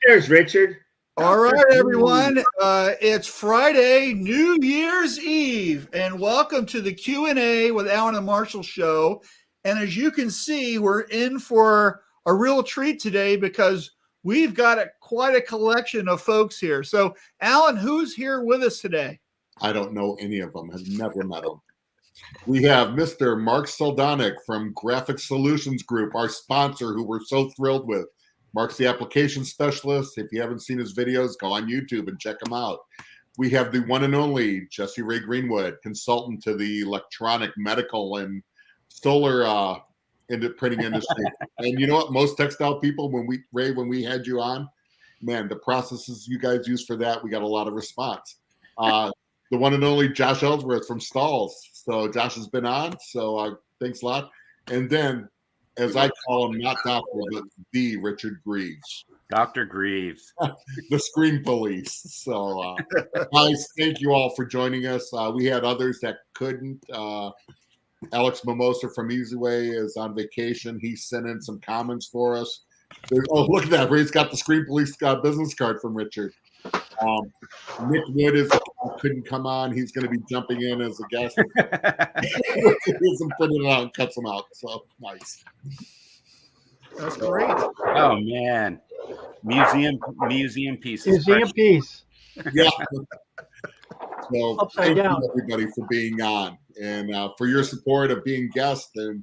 Cheers, Richard. All right, everyone. It's Friday, New Year's Eve, and welcome to the Q&A with Alan and Marshall show. And as you can see, we're in for a real treat today because we've got quite a collection of folks here. So, Alan, who's here with us today? I don't know any of them. I've never met them. We have Mr. Mark Soldonic from Graphic Solutions Group, our sponsor, who we're so thrilled with. Mark's the application specialist. If you haven't seen his videos, go on YouTube and check them out. We have the one and only Jesse Ray Greenwood, consultant to the electronic, medical, and solar printing industry. And you know what? Most textile people, when we had you on, man, the processes you guys use for that, we got a lot of response. The one and only Josh Ellsworth from Stalls. So Josh has been on. So thanks a lot. And then, as I call him, not Dr., but the Richard Greaves. Dr. Greaves. The Screen Police. So, guys, thank you all for joining us. We had others that couldn't. Alex Mimosa from Easyway is on vacation. He sent in some comments for us. Look at that. Ray's got the Screen Police business card from Richard. Nick Wood couldn't come on. He's going to be jumping in as a guest. He's printing it out and cuts them out. So nice. That's great. Oh man, museum pieces. Museum piece. Yeah. So Upside down. you everybody for being on and for your support of being guests and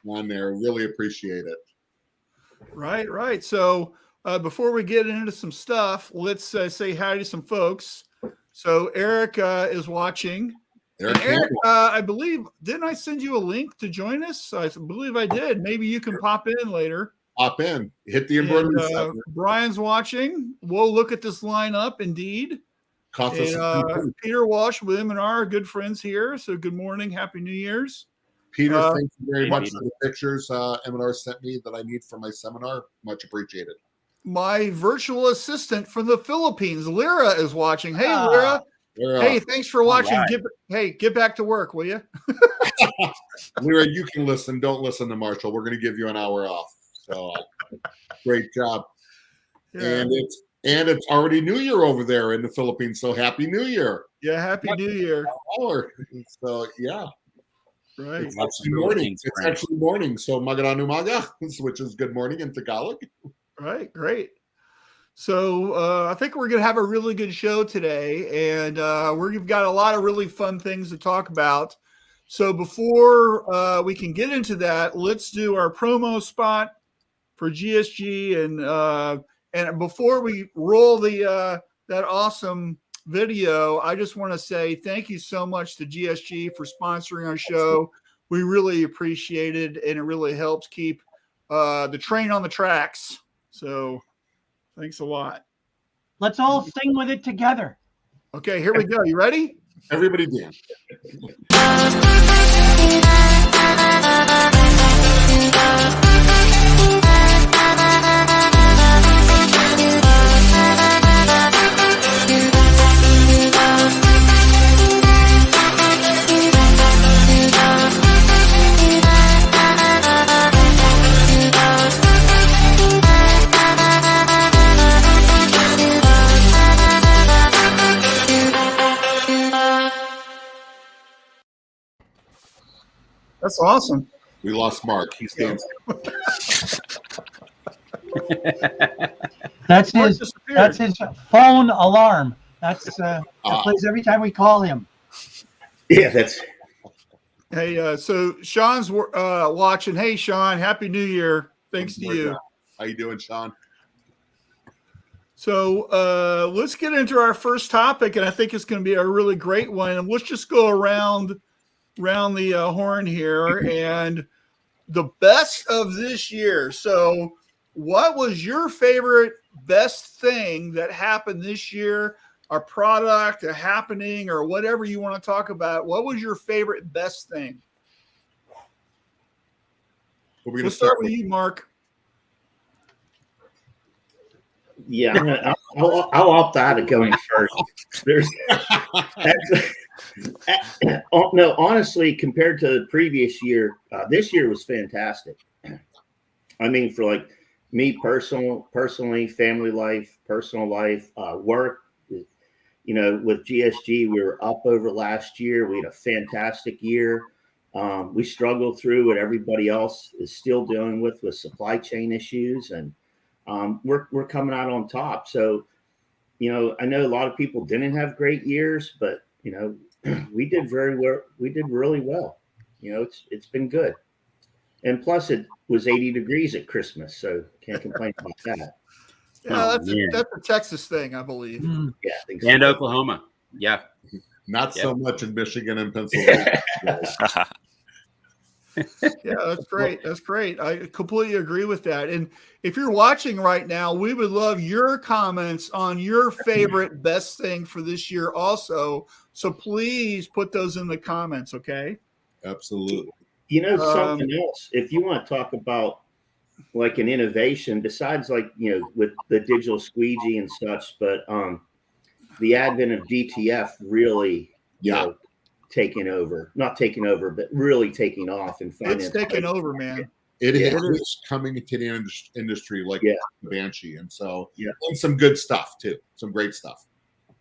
on there. Really appreciate it. Right. So before we get into some stuff, let's say hi to some folks. So Eric is watching. Eric, I believe, didn't I send you a link to join us? I believe I did. Maybe you can pop in later. Pop in. Hit the embroidery. Brian's watching. We'll look at this lineup indeed. And, Peter Walsh with him and our good friends here. So good morning. Happy New Year's. Peter, thank you very much for the pictures M&R sent me that I need for my seminar. Much appreciated. My virtual assistant from the Philippines, Lyra, is watching. Hey, Lyra. Hey, thanks for watching. Right. Get back to work, will you? Lyra, you can listen. Don't listen to Marshall. We're going to give you an hour off. So great job. Yeah. And it's already New Year over there in the Philippines. So Happy New Year. Yeah, Happy New Year. So yeah. Right. It's actually morning. It's actually morning. So magandang umaga, which is good morning in Tagalog. Right. Great. So I think we're going to have a really good show today, and we've got a lot of really fun things to talk about. So before we can get into that, let's do our promo spot for GSG, and before we roll that awesome video, I just want to say thank you so much to GSG for sponsoring our show. We really appreciate it, and it really helps keep the train on the tracks. So thanks a lot. Let's all sing with it together. Okay, here we go. You ready? Everybody dance. That's awesome. We lost Mark. He's dancing. That's his phone alarm. That plays every time we call him. Yeah, that's. Hey, so Sean's watching. Hey, Sean, Happy New Year. Thanks to you. How you doing, Sean? So let's get into our first topic, and I think it's going to be a really great one. And let's just go around the horn here, and the best of this year. So what was your favorite best thing that happened this year? A product, a happening, or whatever you want to talk about. What was your favorite best thing? We'll start with you, Mark. Yeah, I'll opt out of going first. No, honestly, compared to the previous year, this year was fantastic. I mean, for like me personally, family life, personal life, work. With GSG, we were up over last year. We had a fantastic year. We struggled through what everybody else is still dealing with supply chain issues, and we're coming out on top. So, I know a lot of people didn't have great years, but we did very well. We did really well. It's been good, and plus it was 80 degrees at Christmas, so can't complain about that. Yeah, that's a Texas thing, I believe. Yeah, I think And so. Oklahoma. Yeah. Not so much in Michigan and Pennsylvania. Yeah, that's great. That's great. I completely agree with that. And if you're watching right now, we would love your comments on your favorite best thing for this year also. So please put those in the comments, okay? Absolutely. Something else, if you want to talk about like an innovation besides with the digital squeegee and such, but the advent of DTF really taking over, not taking over, but really taking off in finance. It's taking over, man. It is coming into the industry like Banshee. And so and some good stuff too. Some great stuff.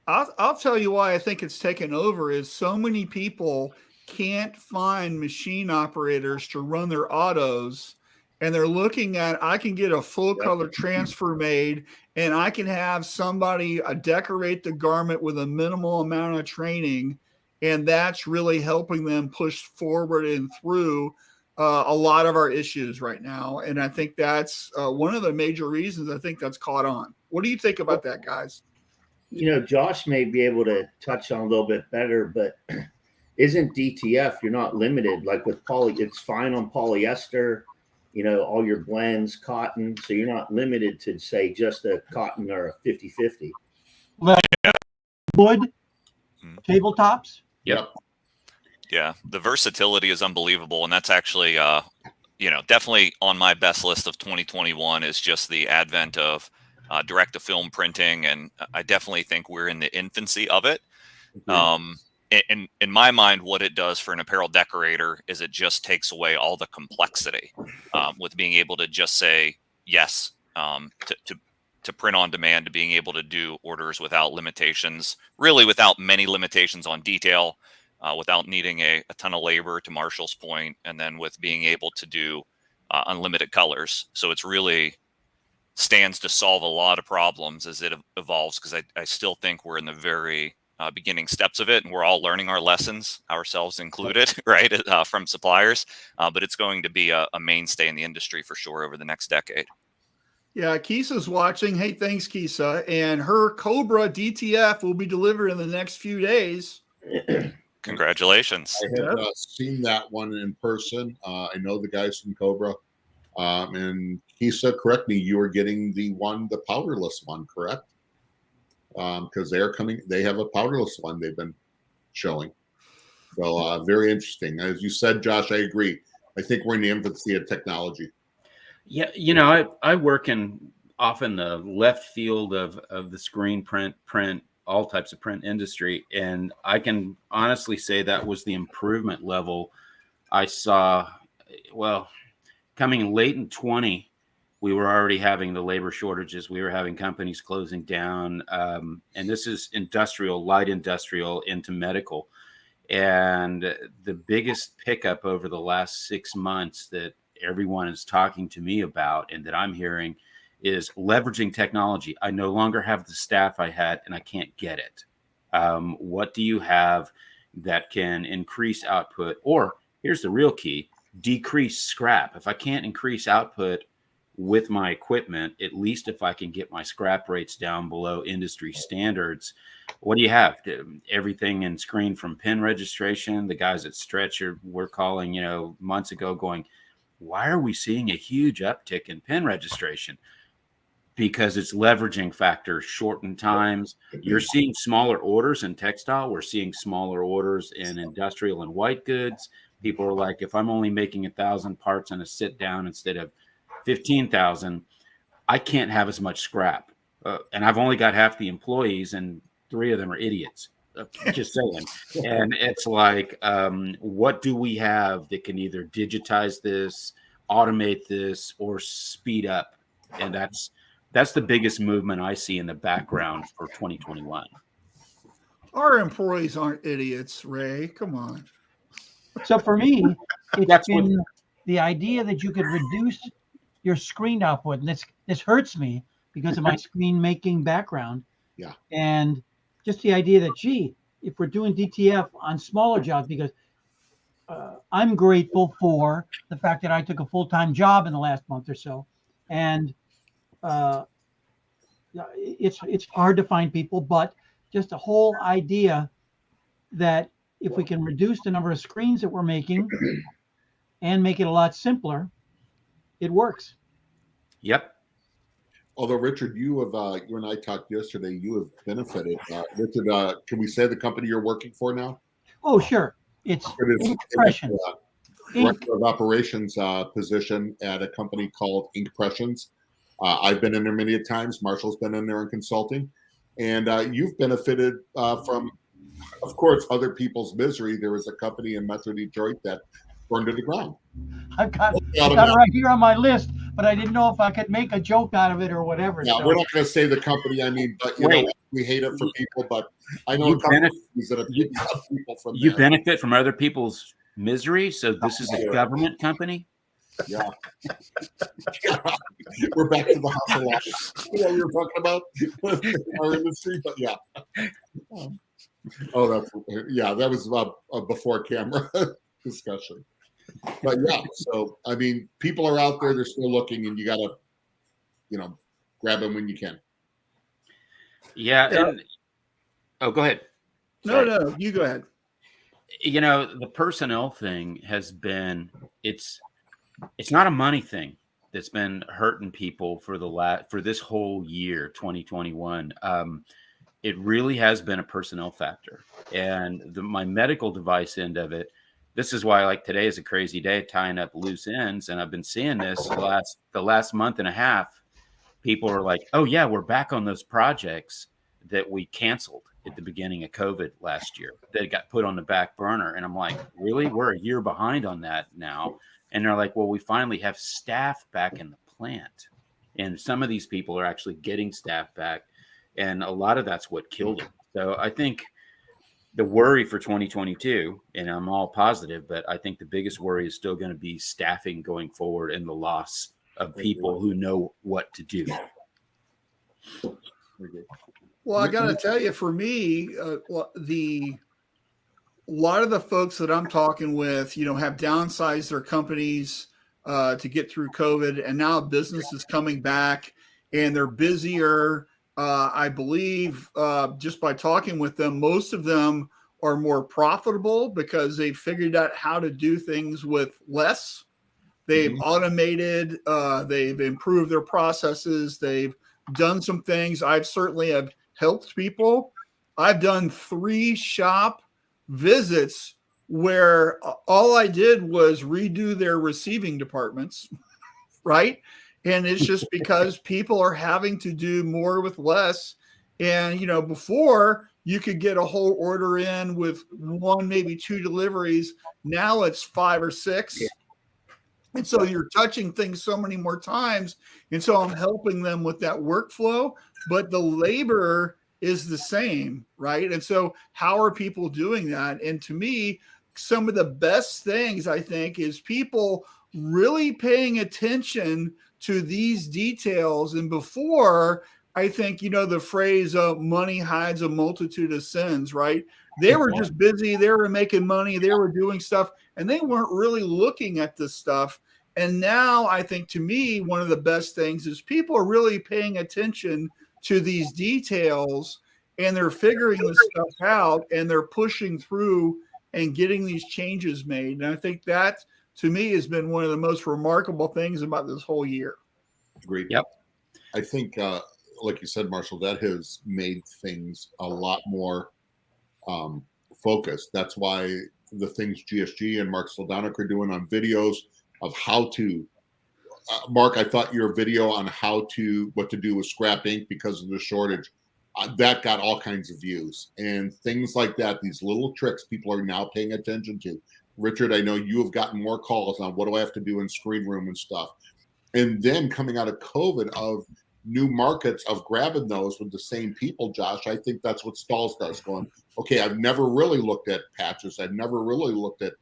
I'll tell you why I think it's taken over is so many people can't find machine operators to run their autos. And they're looking at, I can get a full color transfer made and I can have somebody decorate the garment with a minimal amount of training. And that's really helping them push forward and through a lot of our issues right now. And I think that's one of the major reasons I think that's caught on. What do you think about that, guys? Josh may be able to touch on a little bit better, but isn't DTF, you're not limited. Like with poly, it's fine on polyester, all your blends, cotton. So you're not limited to say just a cotton or a 50-50. Wood, tabletops. Yep. Yeah, the versatility is unbelievable, and that's actually, definitely on my best list of 2021 is just the advent of direct-to-film printing, and I definitely think we're in the infancy of it. In my mind, what it does for an apparel decorator is it just takes away all the complexity with being able to just say yes to print on demand, to being able to do orders without limitations, really without many limitations on detail, without needing a ton of labor, to Marshall's point, and then with being able to do unlimited colors. So it's really stands to solve a lot of problems as it evolves, because I still think we're in the very beginning steps of it, and we're all learning our lessons, ourselves included, right, from suppliers. But it's going to be a mainstay in the industry for sure over the next decade. Yeah, Kisa's watching. Hey, thanks, Kisa. And her Cobra DTF will be delivered in the next few days. Congratulations. I have seen that one in person. I know the guys from Cobra. And Kisa, correct me, you are getting the powderless one, correct? Because they have a powderless one they've been showing. So very interesting. As you said, Josh, I agree. I think we're in the infancy of technology. Yeah, I work off in the left field of the screen print, all types of print industry, and I can honestly say that was the improvement level I saw. Well, coming late in 20, we were already having the labor shortages. We were having companies closing down, and this is industrial, light industrial into medical. And the biggest pickup over the last 6 months that everyone is talking to me about and that I'm hearing is leveraging technology. I no longer have the staff I had and I can't get it. What do you have that can increase output? Or here's the real key, decrease scrap. If I can't increase output with my equipment, at least if I can get my scrap rates down below industry standards, what do you have? Everything in screen from pin registration. The guys at Stretch were calling, months ago going, why are we seeing a huge uptick in pin registration? Because it's leveraging factors, shortened times. You're seeing smaller orders in textile. We're seeing smaller orders in industrial and white goods. People are like, if I'm only making 1,000 parts on a sit down instead of 15,000, I can't have as much scrap. And I've only got half the employees and 3 of them are idiots. Just saying. And it's like, what do we have that can either digitize this, automate this, or speed up And that's the biggest movement I see in the background for 2021. Our employees aren't idiots, Ray. Come on. So for me, it's That's what- been the idea that you could reduce your screen output. And this hurts me because of my screen making background. Yeah. And just the idea that, gee, if we're doing DTF on smaller jobs, because I'm grateful for the fact that I took a full-time job in the last month or so. And it's hard to find people, but just the whole idea that if we can reduce the number of screens that we're making and make it a lot simpler, it works. Yep. Although Richard, you and I talked yesterday. You have benefited. Richard, can we say the company you're working for now? Oh, sure. It's Impressions. Director of Operations position at a company called Inkpressions. I've been in there many times. Marshall's been in there in consulting, and you've benefited from, of course, other people's misery. There was a company in Metro Detroit that burned to the ground. I've got it right here on my list, but I didn't know if I could make a joke out of it or whatever. Yeah, so. we're not going to say the company. I mean, but you know, we hate it for people. But I know companies that have people from you there. benefit from other people's misery. So this is a government company. Yeah. We're back to the hustle life. You know, we were talking about our industry, but yeah. That was a before camera discussion. But yeah, so I mean, people are out there; they're still looking, and you got to, grab them when you can. Yeah. And, go ahead. Sorry. No, you go ahead. The personnel thing has been it's not a money thing that's been hurting people for this whole year, 2021. It really has been a personnel factor, and my medical device end of it. This is why, like, today is a crazy day tying up loose ends. And I've been seeing this the last month and a half. People are like, oh yeah, we're back on those projects that we canceled at the beginning of COVID last year that got put on the back burner. And I'm like, really? We're a year behind on that now. And they're like, well, we finally have staff back in the plant. And some of these people are actually getting staff back. And a lot of that's what killed them. So I think the worry for 2022, and I'm all positive, but I think the biggest worry is still going to be staffing going forward and the loss of people who know what to do. Well, I got to tell you, for me, a lot of the folks that I'm talking with, have downsized their companies to get through COVID, and now business is coming back and they're busier. I believe just by talking with them, most of them are more profitable because they've figured out how to do things with less. They've automated, they've improved their processes. They've done some things. I've certainly have helped people. I've done 3 shop visits where all I did was redo their receiving departments, right? And it's just because people are having to do more with less. And, before you could get a whole order in with 1, maybe 2 deliveries. Now it's 5 or 6. And so you're touching things so many more times. And so I'm helping them with that workflow, but the labor is the same, right? And so how are people doing that? And to me, some of the best things, I think, is people really paying attention to these details. And before, I think, the phrase money hides a multitude of sins, right? They were just busy. They were making money. They were doing stuff, and they weren't really looking at this stuff. And now I think, to me, one of the best things is people are really paying attention to these details, and they're figuring this stuff out, and they're pushing through and getting these changes made. And I think that, to me, has been one of the most remarkable things about this whole year. Agreed. Yep. I think, like you said, Marshall, that has made things a lot more focused. That's why the things GSG and Mark Soldonic are doing on videos of how to. Mark, I thought your video on what to do with scrap ink because of the shortage, that got all kinds of views and things like that. These little tricks people are now paying attention to. Richard, I know you have gotten more calls on what do I have to do in screen room and stuff. And then coming out of COVID of new markets of grabbing those with the same people, Josh, I think that's what stalls does, going, okay, I've never really looked at patches. I've never really looked at,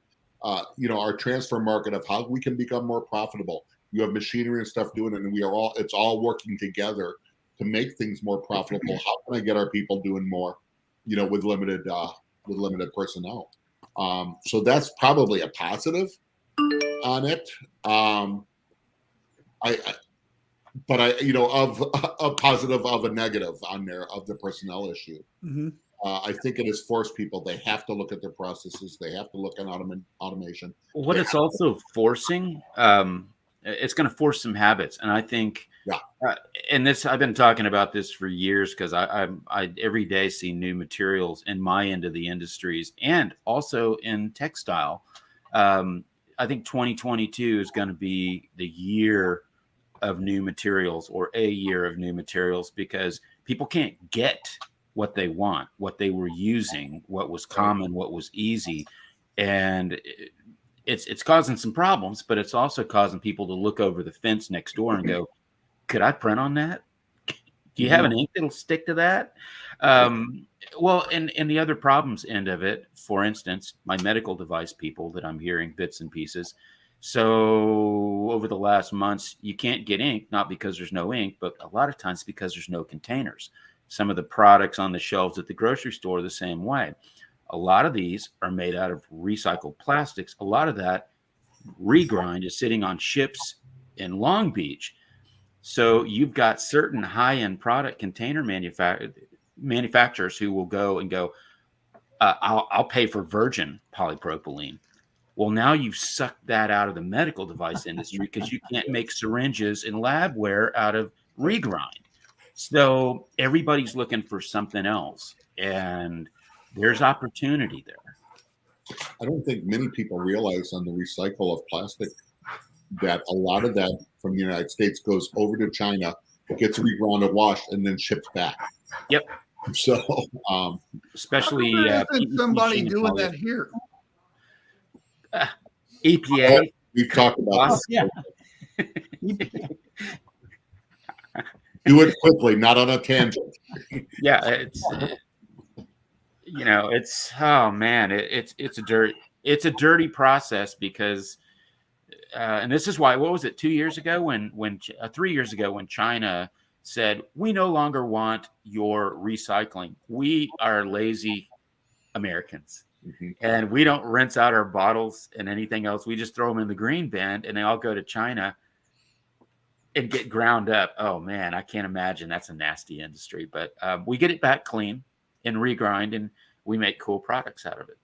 our transfer market of how we can become more profitable. You have machinery and stuff doing it, and it's all working together to make things more profitable. How can I get our people doing more, with limited personnel? So that's probably a positive on it. But of a positive of a negative on there of the personnel issue. Mm-hmm. I think it has forced people. They have to look at their processes. They have to look at automation. What it's also forcing, it's going to force some habits. And I think, and this, I've been talking about this for years, because I every day see new materials in my end of the industries and also in textile. I think 2022 is going to be the year of new materials, or a year of new materials, because people can't get what they want, what they were using, what was common, what was easy. And it's causing some problems, but it's also causing people to look over the fence next door and go, could I print on that? Do you have an ink that'll stick to that? Well, and the other problems end of it, for instance, my medical device people that I'm hearing bits and pieces. So over the last months, you can't get ink, not because there's no ink, but a lot of times because there's no containers. Some of the products on the shelves at the grocery store are the same way. A lot of these are made out of recycled plastics. A lot of that regrind is sitting on ships in Long Beach. So you've got certain high-end product container manufacturers who will go and go, I'll pay for virgin polypropylene. Well, now you've sucked that out of the medical device industry, because you can't make syringes and labware out of regrind. So everybody's looking for something else, and there's opportunity there. I don't think many people realize on the recycle of plastic that a lot of that from the United States goes over to China, gets reground and washed, and then shipped back. Yep. So, especially somebody doing that here. EPA. We've talked about this. Yeah. Do it quickly, not on a tangent. Yeah, it's oh man, it's a dirty process, because and this is why, what was it, 2 years ago when 3 years ago when China said, we no longer want your recycling. We are lazy Americans. Mm-hmm. And we don't rinse out our bottles and anything else. We just throw them in the green bin, and they all go to China and get ground up. Oh man, I can't imagine. That's a nasty industry, but we get it back clean and regrind, and we make cool products out of it.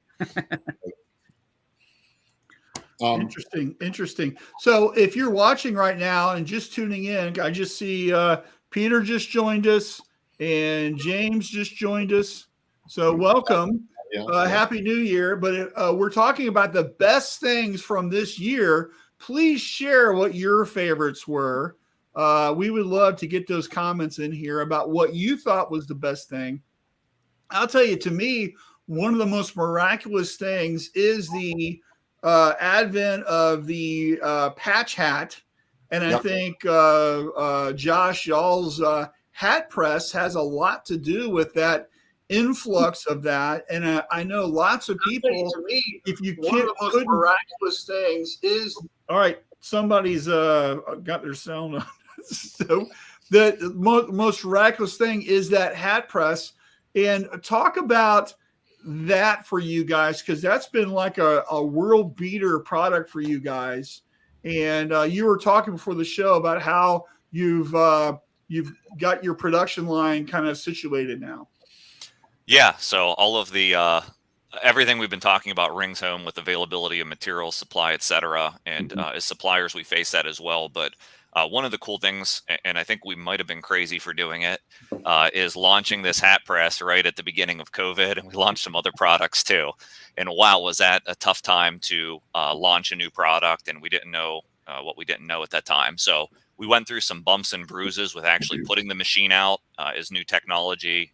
Interesting. So if you're watching right now and just tuning in, I just see Peter just joined us and James just joined us. So welcome. Happy New Year. But we're talking about the best things from this year. Please share what your favorites were. We would love to get those comments in here about what you thought was the best thing. I'll tell you, to me, one of the most miraculous things is the advent of the patch hat. And I think, Josh, y'all's hat press has a lot to do with that influx of that. And I know lots of people, to me, if you can't, one of the most miraculous things is, all right, somebody's got their sound on. So the most miraculous thing is that hat press. And talk about that for you guys, because that's been like a world beater product for you guys. And you were talking before the show about how you've got your production line kind of situated now. Yeah. So all of the everything we've been talking about rings home with availability of materials, supply, et cetera. And as suppliers, we face that as well. But one of the cool things, and I think we might have been crazy for doing it, is launching this hat press right at the beginning of COVID. And we launched some other products too. And wow, was that a tough time to launch a new product. And we didn't know what we didn't know at that time. So we went through some bumps and bruises with actually putting the machine out as new technology,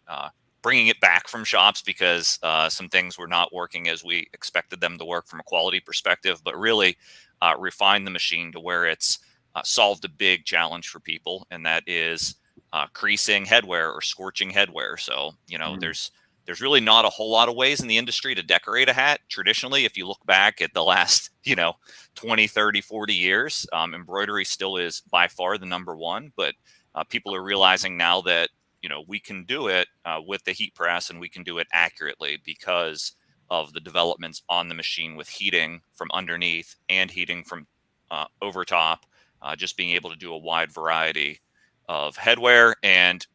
bringing it back from shops because some things were not working as we expected them to work from a quality perspective, but really refine the machine to where it's solved a big challenge for people, and that is creasing headwear or scorching headwear. So, there's really not a whole lot of ways in the industry to decorate a hat. Traditionally, if you look back at the last, 20, 30, 40 years, embroidery still is by far the number one. But people are realizing now that, we can do it with the heat press, and we can do it accurately because of the developments on the machine with heating from underneath and heating from over top, just being able to do a wide variety of headwear. And,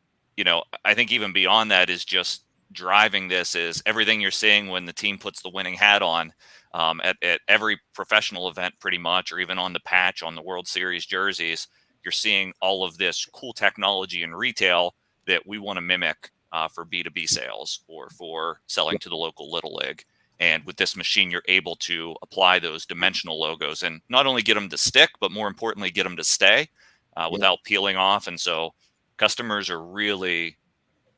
I think even beyond that is just driving this is everything you're seeing when the team puts the winning hat on at every professional event pretty much, or even on the patch on the World Series jerseys. You're seeing all of this cool technology in retail that we want to mimic for B2B sales or for selling to the local Little League. And with this machine, you're able to apply those dimensional logos and not only get them to stick, but more importantly, get them to stay without peeling off. And so customers are really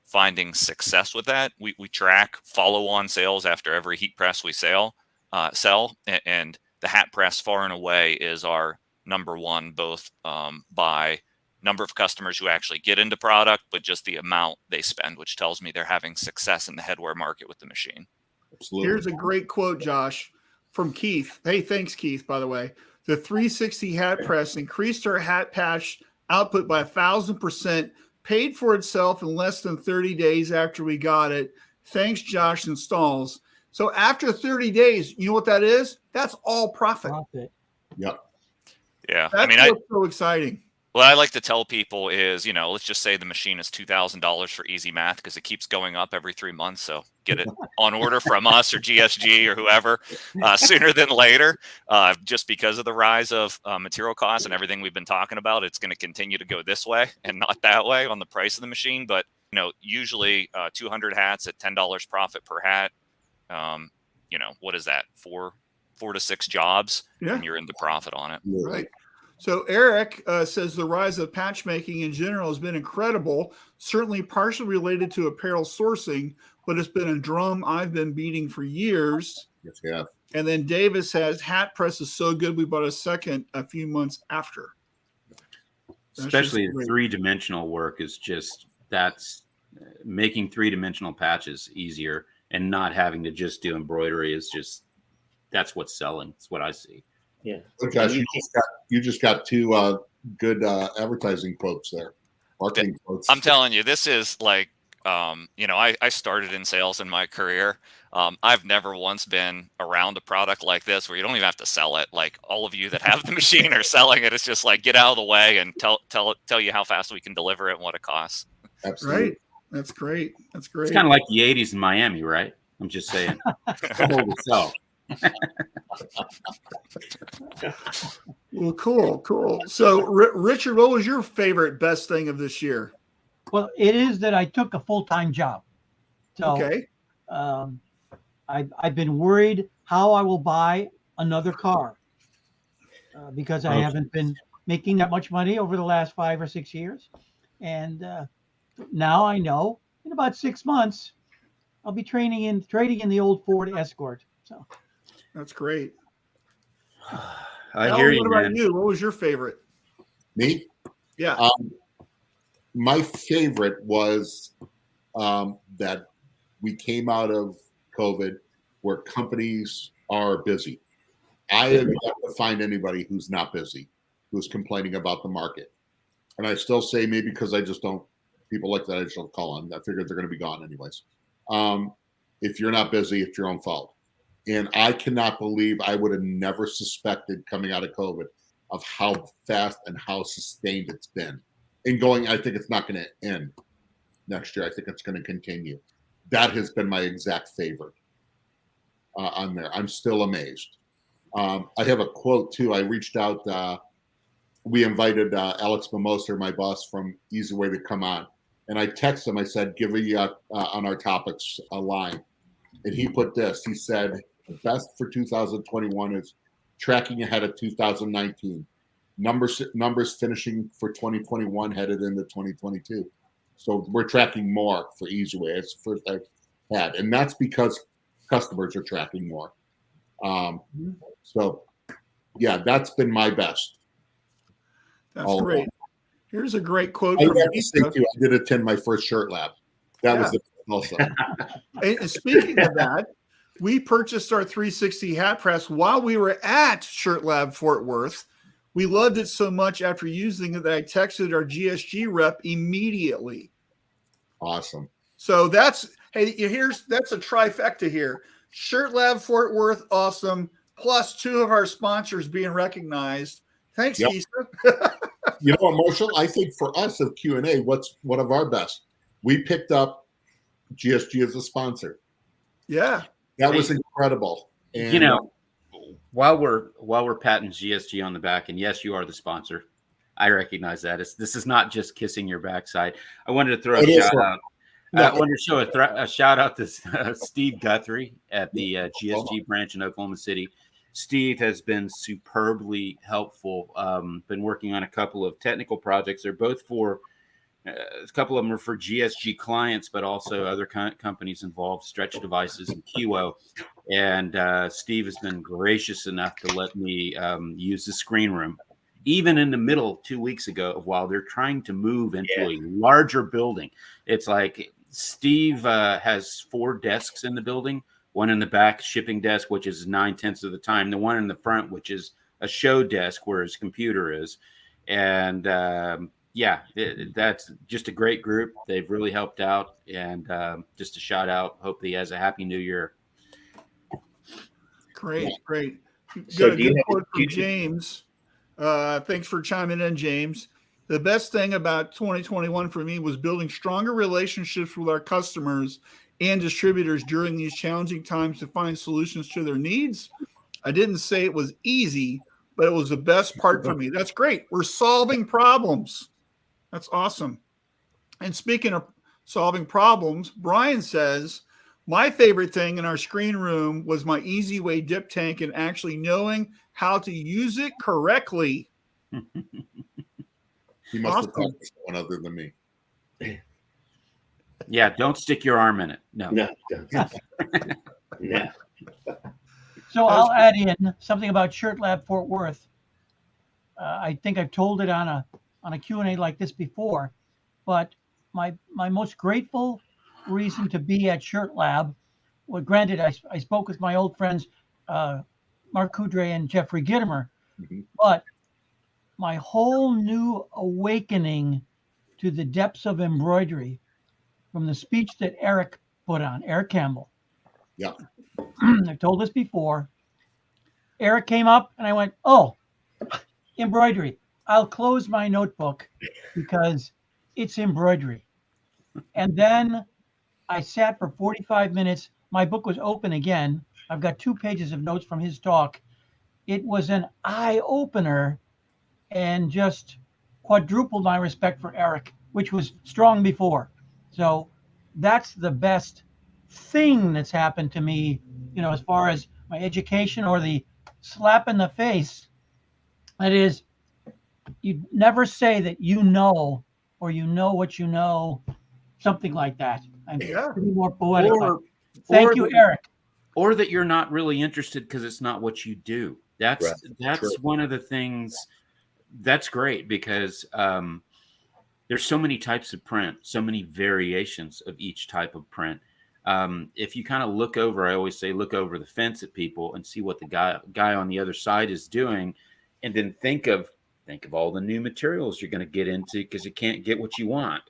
finding success with that. We track follow-on sales after every heat press we sell, and the hat press far and away is our number one, both by number of customers who actually get into product, but just the amount they spend, which tells me they're having success in the headwear market with the machine. Absolutely. Here's a great quote, Josh, from Keith. Hey, thanks, Keith, by the way. The 360 hat press increased our hat patch output by 1,000%, paid for itself in less than 30 days after we got it. Thanks, Josh Installs. So after 30 days, you know what that is? That's all profit. Yep. Yeah. That's what's so exciting. What I like to tell people is, let's just say the machine is $2,000 for easy math because it keeps going up every 3 months. So get it on order from us or GSG or whoever sooner than later. Just because of the rise of material costs and everything we've been talking about, it's going to continue to go this way and not that way on the price of the machine. But, usually 200 hats at $10 profit per hat. What is that? Four to six jobs, and you're into profit on it. Right. So Eric says the rise of patch making in general has been incredible, certainly partially related to apparel sourcing, but it's been a drum I've been beating for years. Yes, yeah. And then Davis has hat press is so good we bought a second a few months after. Especially the three-dimensional work is that's making three-dimensional patches easier, and not having to just do embroidery is that's what's selling. It's what I see. Yeah. Oh, gosh, you just got two good advertising quotes there. Marketing quotes. I'm telling you, this is like, I started in sales in my career. I've never once been around a product like this where you don't even have to sell it. Like all of you that have the machine are selling it. It's just like, get out of the way and tell you how fast we can deliver it and what it costs. Absolutely. Right. That's great. That's great. It's kind of like the 80s in Miami, right? I'm just saying. Come over yourself. Well, cool. So, Richard, what was your favorite best thing of this year? Well, it is that I took a full-time job. So, okay. I've been worried how I will buy another car because I haven't been making that much money over the last 5 or 6 years, and now I know in about 6 months I'll be trading in the old Ford Escort. So that's great. I hear you, man. What about you? What was your favorite? Me? Yeah. My favorite was that we came out of COVID where companies are busy. I have yet to find anybody who's not busy, who's complaining about the market. And I still say maybe because I just don't, people like that I just don't call on. I figured they're going to be gone anyways. If you're not busy, it's your own fault. And I cannot believe I would have never suspected coming out of COVID of how fast and how sustained it's been. And going, I think it's not going to end next year. I think it's going to continue. That has been my exact favorite on there. I'm still amazed. I have a quote too. I reached out. We invited Alex Mimosa, my boss from Easy Way, to come on. And I texted him. I said, give on our topics a line. And he put this. He said, the best for 2021 is tracking ahead of 2019. Numbers finishing for 2021 headed into 2022. So we're tracking more for Easy Way. It's the first I've had. And that's because customers are tracking more. So, yeah, that's been my best. That's All great. around. Here's a great quote I from have to say Lisa. too, I did attend my first shirt lab. That was the also. And speaking of that, we purchased our 360 hat press while we were at Shirt Lab Fort Worth. We loved it so much after using it that I texted our GSG rep immediately. Awesome. So that's a trifecta here. Shirt Lab Fort Worth, awesome. Plus 2 of our sponsors being recognized. Thanks, Yep. Lisa. You know what, Marshall? I think for us of Q&A, what's one of our best? We picked up GSG as a sponsor. Yeah. That was incredible. And, you know, while we're patting GSG on the back, and yes, you are the sponsor. I recognize that. This is not just kissing your backside. I wanted to throw a shout out. I wanted to show a shout out to Steve Guthrie at the GSG branch in Oklahoma City. Steve has been superbly helpful. Been working on a couple of technical projects. They're both for a couple of them are for GSG clients, but also other companies involved, Stretch Devices and Kiwo. And Steve has been gracious enough to let me use the screen room, even in the middle 2 weeks ago, while they're trying to move into a larger building. It's like Steve has 4 desks in the building, one in the back, shipping desk, which is 9/10 of the time, the one in the front, which is a show desk where his computer is. And that's just a great group. They've really helped out. And just a shout out. Hope he has a happy new year. Great. So Got a good quote from James. Thanks for chiming in, James. The best thing about 2021 for me was building stronger relationships with our customers and distributors during these challenging times to find solutions to their needs. I didn't say it was easy, but it was the best part for me. That's great. We're solving problems. That's awesome. And speaking of solving problems, Brian says, my favorite thing in our screen room was my Easy Way dip tank and actually knowing how to use it correctly. He must have talked to someone other than me. Yeah, don't stick your arm in it. No. Yeah. So I'll add in something about Shirt Lab Fort Worth. I think I've told it on a Q&A like this before, but my most grateful reason to be at Shirt Lab, well, granted, I spoke with my old friends, Mark Coudray and Jeffrey Gittimer, but my whole new awakening to the depths of embroidery from the speech that Eric put on, Eric Campbell. Yeah. I've told this before. Eric came up and I went, oh, embroidery. I'll close my notebook because it's embroidery. And then I sat for 45 minutes. My book was open again. I've got 2 pages of notes from his talk. It was an eye opener and just quadrupled my respect for Eric, which was strong before. So that's the best thing that's happened to me, as far as my education or the slap in the face. That is, you never say that or you know what you know, something like that. I'm pretty more poetic. Thank you, Eric. Or that you're not really interested because it's not what you do. That's one of the things. That's great because there's so many types of print, so many variations of each type of print. If you kind of look over the fence at people and see what the guy on the other side is doing, and then think of all the new materials you're going to get into because you can't get what you want.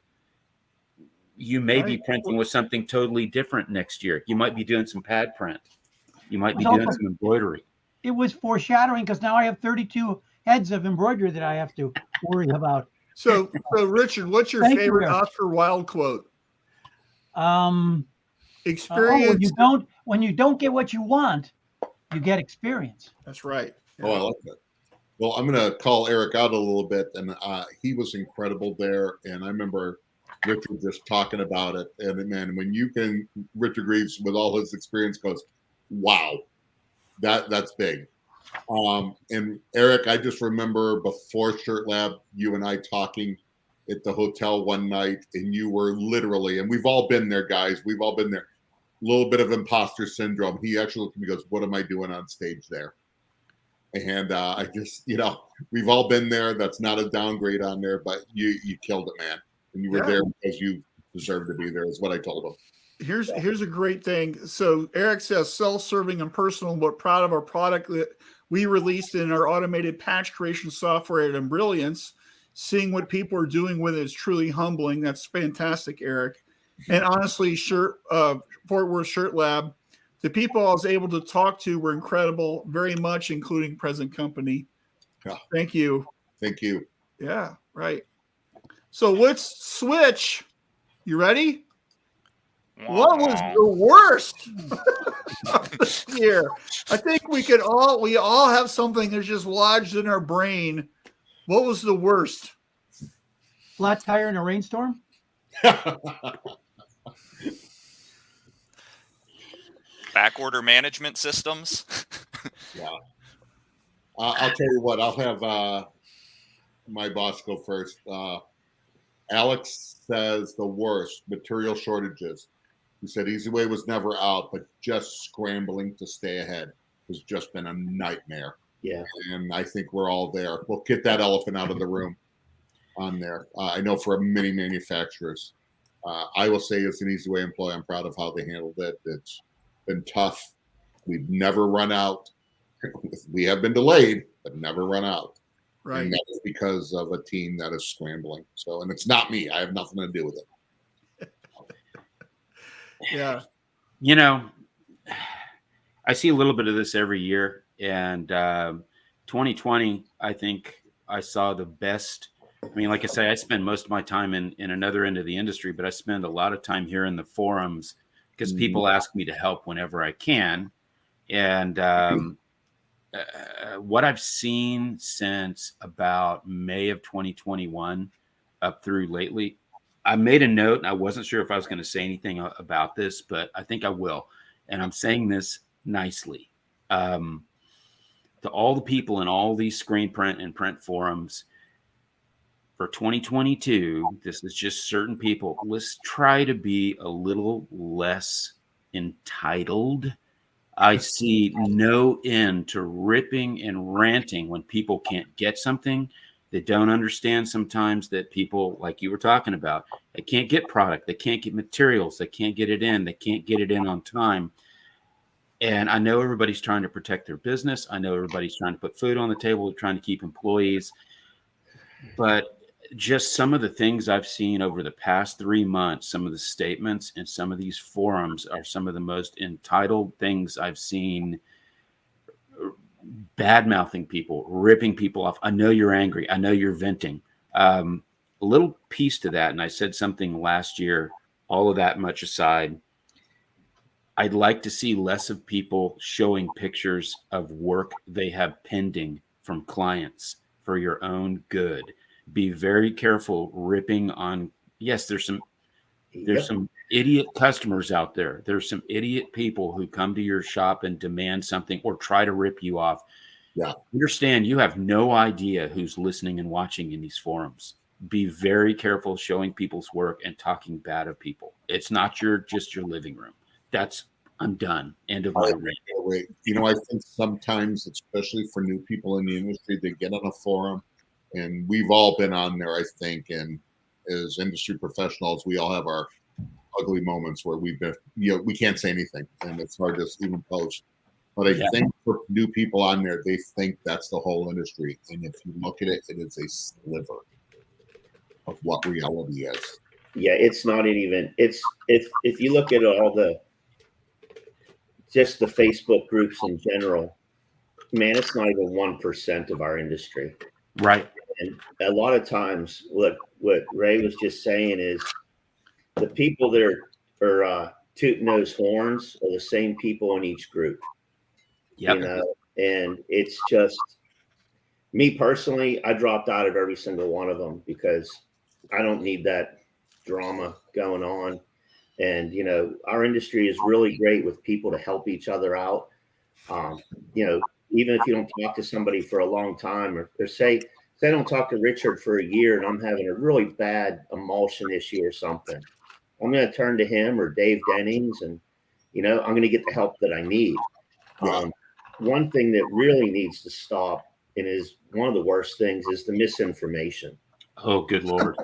You may be printing with something totally different next year. You might be doing some pad print. You might be doing some embroidery. It was foreshadowing because now I have 32 heads of embroidery that I have to worry about. So Richard, what's your favorite Oscar Wilde quote? Experience. When you don't get what you want, you get experience. That's right. Yeah. Oh, I like that. Well, I'm going to call Eric out a little bit, and he was incredible there. And I remember Richard just talking about it. And man, when Richard Greaves with all his experience goes, wow, that's big. And Eric, I just remember before Shirt Lab, you and I talking at the hotel one night, and you were literally, and we've all been there, guys. We've all been there. A little bit of imposter syndrome. He actually looked at me and goes, what am I doing on stage there? And I just, we've all been there. That's not a downgrade on there, but you killed it, man. And you were there because you deserved to be there, is what I told him. Here's a great thing. So Eric says self-serving and personal, but proud of our product that we released in our automated patch creation software at Brilliance. Seeing what people are doing with it is truly humbling. That's fantastic, Eric. And honestly, Fort Worth Shirt Lab, the people I was able to talk to were incredible, very much, including present company. Yeah. Thank you. Thank you. Yeah, right. So let's switch. You ready? What was the worst this year? I think we all have something that's just lodged in our brain. What was the worst? Flat tire in a rainstorm? Back order management systems. Yeah. I'll tell you what, I'll have my boss go first. Alex says the worst, material shortages. He said Easy Way was never out, but just scrambling to stay ahead has just been a nightmare. Yeah. And I think we're all there. We'll get that elephant out of the room on there. I know for many manufacturers, I will say as an Easy Way employee, I'm proud of how they handled it. It's been tough. We've never run out. We have been delayed, but never run out. Right. And that is because of a team that is scrambling. So, and it's not me. I have nothing to do with it. Yeah. I see a little bit of this every year. And 2020, I think I saw the best. I mean, like I say, I spend most of my time in another end of the industry, but I spend a lot of time here in the forums because people ask me to help whenever I can. And what I've seen since about May of 2021 up through lately, I made a note and I wasn't sure if I was going to say anything about this, but I think I will. And I'm saying this nicely. To all the people in all these screen print and print forums for 2022, this is just certain people. Let's try to be a little less entitled. I see no end to ripping and ranting when people can't get something. They don't understand sometimes that people, like you were talking about, they can't get product, they can't get materials, they can't get it in, they can't get it in on time. And I know everybody's trying to protect their business. I know everybody's trying to put food on the table, trying to keep employees. But just some of the things I've seen over the past 3 months, some of the statements and some of these forums are some of the most entitled things I've seen. Bad-mouthing people, ripping people off. I know you're angry. I know you're venting. A little piece to that, and I said something last year, all of that much aside, I'd like to see less of people showing pictures of work they have pending from clients for your own good. Be very careful ripping on. Yes, there's some idiot customers out there. There's some idiot people who come to your shop and demand something or try to rip you off. Yeah. Understand you have no idea who's listening and watching in these forums. Be very careful showing people's work and talking bad of people. It's not just your living room. I'm done. End of my rant. I think sometimes, especially for new people in the industry, they get on a forum, and we've all been on there, I think, and as industry professionals, we all have our ugly moments where we've been, we can't say anything, and it's hard to even post. But I think for new people on there, they think that's the whole industry, and if you look at it, it is a sliver of what reality is. Yeah, it's not even. It's if you look at all just the Facebook groups in general, man, it's not even 1% of our industry. Right. And a lot of times what Ray was just saying is the people that are tooting those horns are the same people in each group. Yep. And it's just me personally, I dropped out of every single one of them because I don't need that drama going on. And, our industry is really great with people to help each other out. Even if you don't talk to somebody for a long time or say I don't talk to Richard for a year and I'm having a really bad emulsion issue or something, I'm going to turn to him or Dave Dennings and, I'm going to get the help that I need. one thing that really needs to stop, and is one of the worst things, is the misinformation. Oh, good Lord.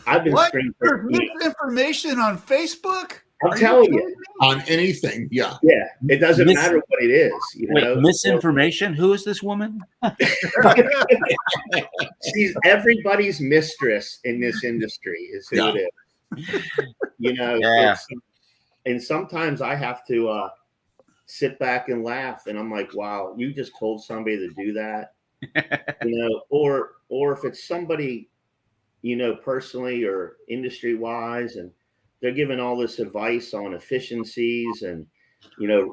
I've been What? screen There's printing. misinformation on Facebook? I'm Are telling kidding you. me? On anything, yeah. Yeah, it doesn't matter what it is. Wait, misinformation? Who is this woman? She's everybody's mistress in this industry, is who it is. Yeah. And sometimes I have to sit back and laugh, and I'm like, wow, you just told somebody to do that. Or if it's somebody, personally or industry wise, and they're giving all this advice on efficiencies and,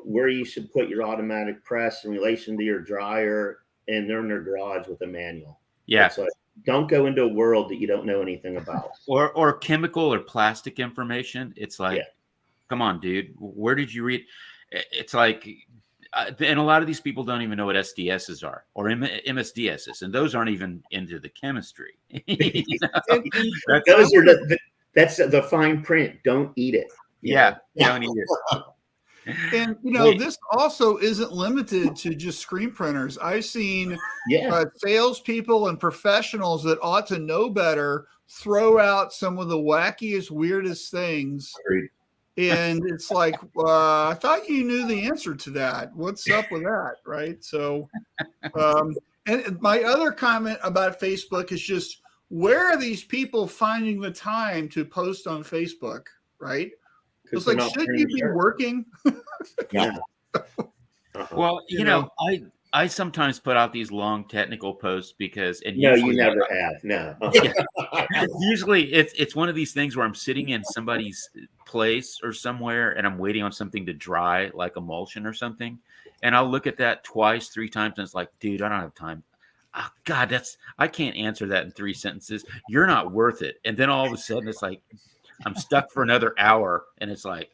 where you should put your automatic press in relation to your dryer, and they're in their garage with a manual. Yeah. It's like, don't go into a world that you don't know anything about. Or chemical or plastic information. It's like, come on, dude, where did you read? It's like, and a lot of these people don't even know what SDSs are or MSDSs, and those aren't even into the chemistry. That's the fine print. Don't eat it. Don't eat it. And this also isn't limited to just screen printers. I've seen salespeople and professionals that ought to know better throw out some of the wackiest, weirdest things. Agreed. And it's like, I thought you knew the answer to that. What's up with that? Right. So, and my other comment about Facebook is just, where are these people finding the time to post on Facebook? Right. It's like, shouldn't you be working? Well, I sometimes put out these long technical posts because, and you never have. No. Usually it's one of these things where I'm sitting in somebody's place or somewhere and I'm waiting on something to dry, like emulsion or something. And I'll look at that twice, 3 times, and it's like, dude, I don't have time. Oh, God, I can't answer that in 3 sentences. You're not worth it. And then all of a sudden it's like, I'm stuck for another hour, and it's like.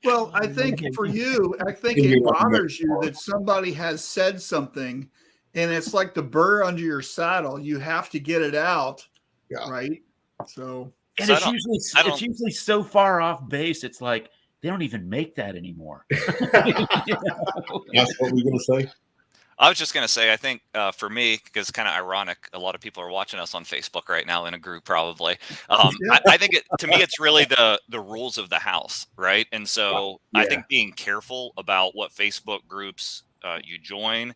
Well, I think for you, it bothers you that somebody has said something, and it's like the burr under your saddle. You have to get it out, right? So, and it's usually so far off base. It's like they don't even make that anymore. That's what we're going to say. I was just going to say, I think for me, because it's kind of ironic, a lot of people are watching us on Facebook right now in a group, probably. I think to me, it's really the rules of the house, right? And so I think being careful about what Facebook groups you join,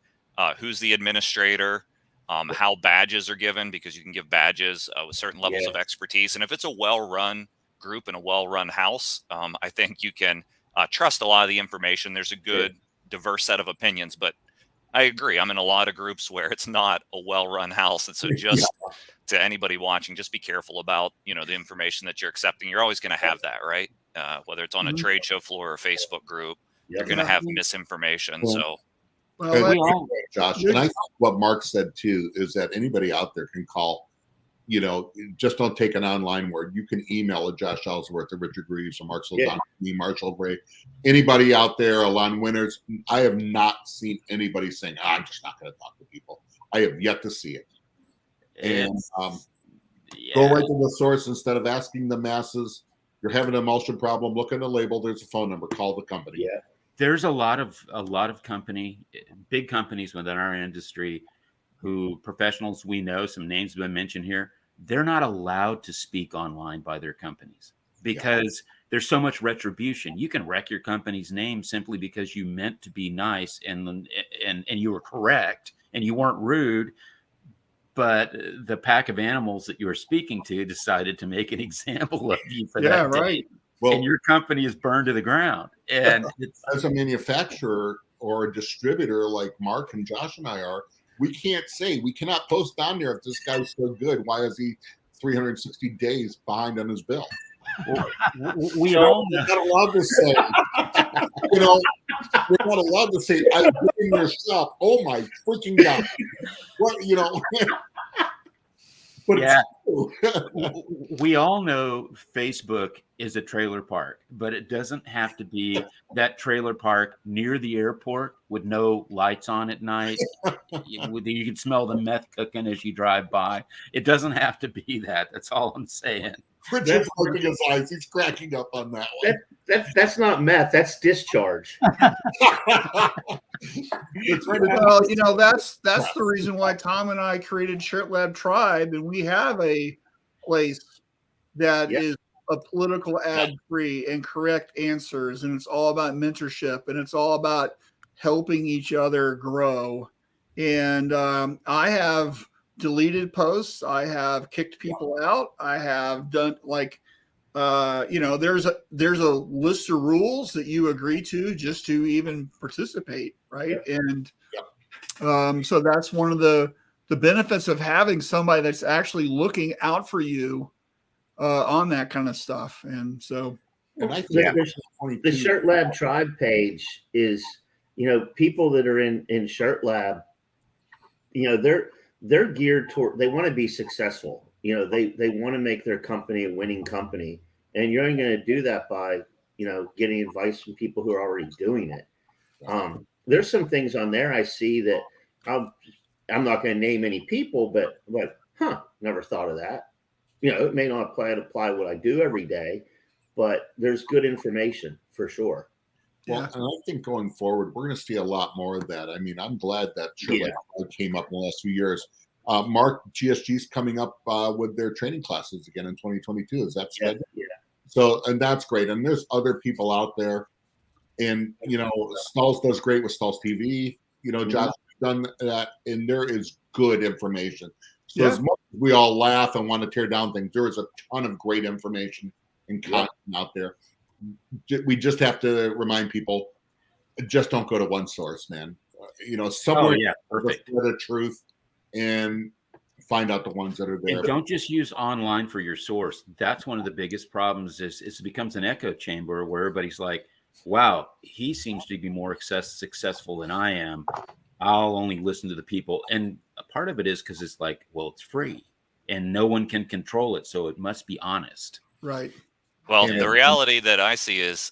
who's the administrator, how badges are given, because you can give badges with certain levels of expertise. And if it's a well-run group and a well-run house, I think you can trust a lot of the information. There's a good, diverse set of opinions, but I agree. I'm in a lot of groups where it's not a well-run house. And so just to anybody watching, just be careful about, the information that you're accepting. You're always going to have that, right? Whether it's on a trade show floor or a Facebook group, you're going to have misinformation. So, Josh, and I think what Mark said too, is that anybody out there can call, just don't take an online word. You can email Josh Ellsworth or Richard Reeves or Mark Saldana, me, Marshall Bray, anybody out there, Alon Winters. I have not seen anybody saying, I'm just not going to talk to people. I have yet to see it. And go right to the source instead of asking the masses. You're having an emulsion problem, look at the label. There's a phone number. Call the company. Yeah. There's a lot of big companies within our industry who professionals we know, some names have been mentioned here, they're not allowed to speak online by their companies because there's so much retribution. You can wreck your company's name simply because you meant to be nice and you were correct and you weren't rude, but the pack of animals that you were speaking to decided to make an example of you for that day. Right. Well, and your company is burned to the ground. And as a manufacturer or a distributor like Mark and Josh and I are, we cannot post on there if this guy's so good. Why is he 360 days behind on his bill? We all know. We're not allowed to say, we're not allowed to say, I've been in your shop. Oh my freaking God. What, But yeah, we all know Facebook is a trailer park, but it doesn't have to be that trailer park near the airport with no lights on at night. You can smell the meth cooking as you drive by. It doesn't have to be that. That's all I'm saying. Richard's wiping his eyes. He's cracking up on that one. That's not meth. That's discharge. Well, you know, that's the reason why Tom and I created Shirt Lab Tribe, and we have a place that is a political ad free and correct answers, and it's all about mentorship, and it's all about helping each other grow. And I have deleted posts, I have kicked people out, I have done like you know, there's a list of rules that you agree to just to even participate, right? And so that's one of the benefits of having somebody that's actually looking out for you on that kind of stuff. And so, and I think the Shirt Lab Tribe page is, you know, people that are in Shirt Lab, you know, they're geared toward, they want to be successful. You know, they want to make their company a winning company. And you're only going to do that by, you know, getting advice from people who are already doing it. There's some things on there I see that I'm not going to name any people, but never thought of that. You know, it may not apply what I do every day, but there's good information for sure. Well, and I think going forward, we're going to see a lot more of that. I mean, I'm glad that came up in the last few years. Mark, GSG's coming up with their training classes again in 2022. Is that scheduled? Yeah. So, and that's great. And there's other people out there. And, you know, Stalls does great with Stalls TV. You know, Josh has done that. And there is good information. So as much as we all laugh and want to tear down things, there is a ton of great information and content out there. We just have to remind people, just don't go to one source, man. You know, somewhere perfect. The truth and find out the ones that are there. And don't just use online for your source. That's one of the biggest problems is it becomes an echo chamber where everybody's like, wow, he seems to be more successful than I am. I'll only listen to the people. And a part of it is because it's like, well, it's free and no one can control it. So it must be honest. Right. Well, the reality that I see is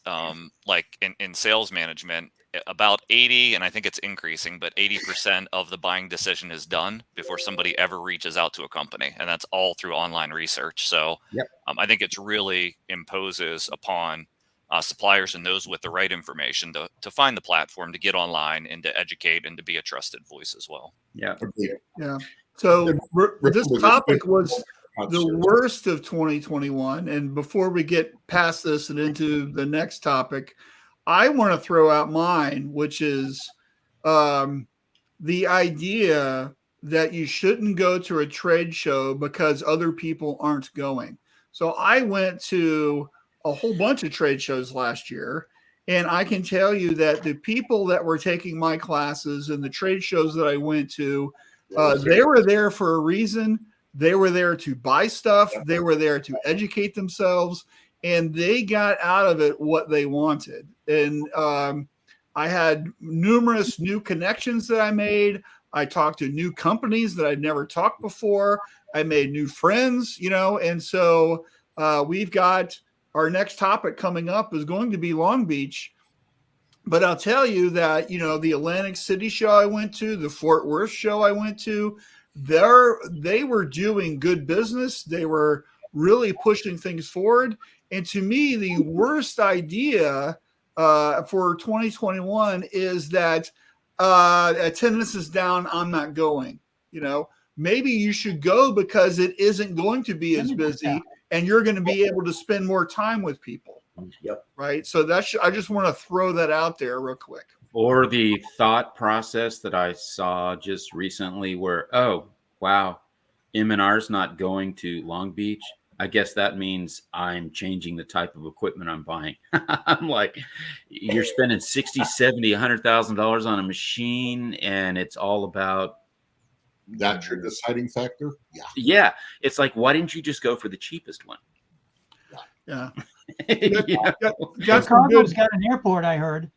like in sales management, about 80, and I think it's increasing, but 80% of the buying decision is done before somebody ever reaches out to a company. And that's all through online research. So I think it's really imposes upon suppliers and those with the right information to find the platform, to get online and to educate and to be a trusted voice as well. Yeah. So this topic was the worst of 2021. And before we get past this and into the next topic, I want to throw out mine, which is the idea that you shouldn't go to a trade show because other people aren't going. So I went to a whole bunch of trade shows last year, and I can tell you that the people that were taking my classes and the trade shows that I went to, they were there for a reason. They were there to buy stuff. They were there to educate themselves, and they got out of it what they wanted. And I had numerous new connections that I made. I talked to new companies that I'd never talked before. I made new friends, you know, and so we've got our next topic coming up is going to be Long Beach. But I'll tell you that, you know, the Atlantic City show I went to, the Fort Worth show I went to, they were doing good business. They were really pushing things forward. And to me, the worst idea for 2021 is that attendance is down. I'm not going. You know, maybe you should go because it isn't going to be as busy and you're going to be able to spend more time with people. Yep. Right. So I just want to throw that out there real quick. Or the thought process that I saw just recently where, oh, wow, M&R's not going to Long Beach. I guess that means I'm changing the type of equipment I'm buying. I'm like, you're spending $60, $70, $100,000 on a machine, and it's all about. That's your deciding factor? Yeah. It's like, why didn't you just go for the cheapest one? Yeah. Chicago's got an airport, I heard.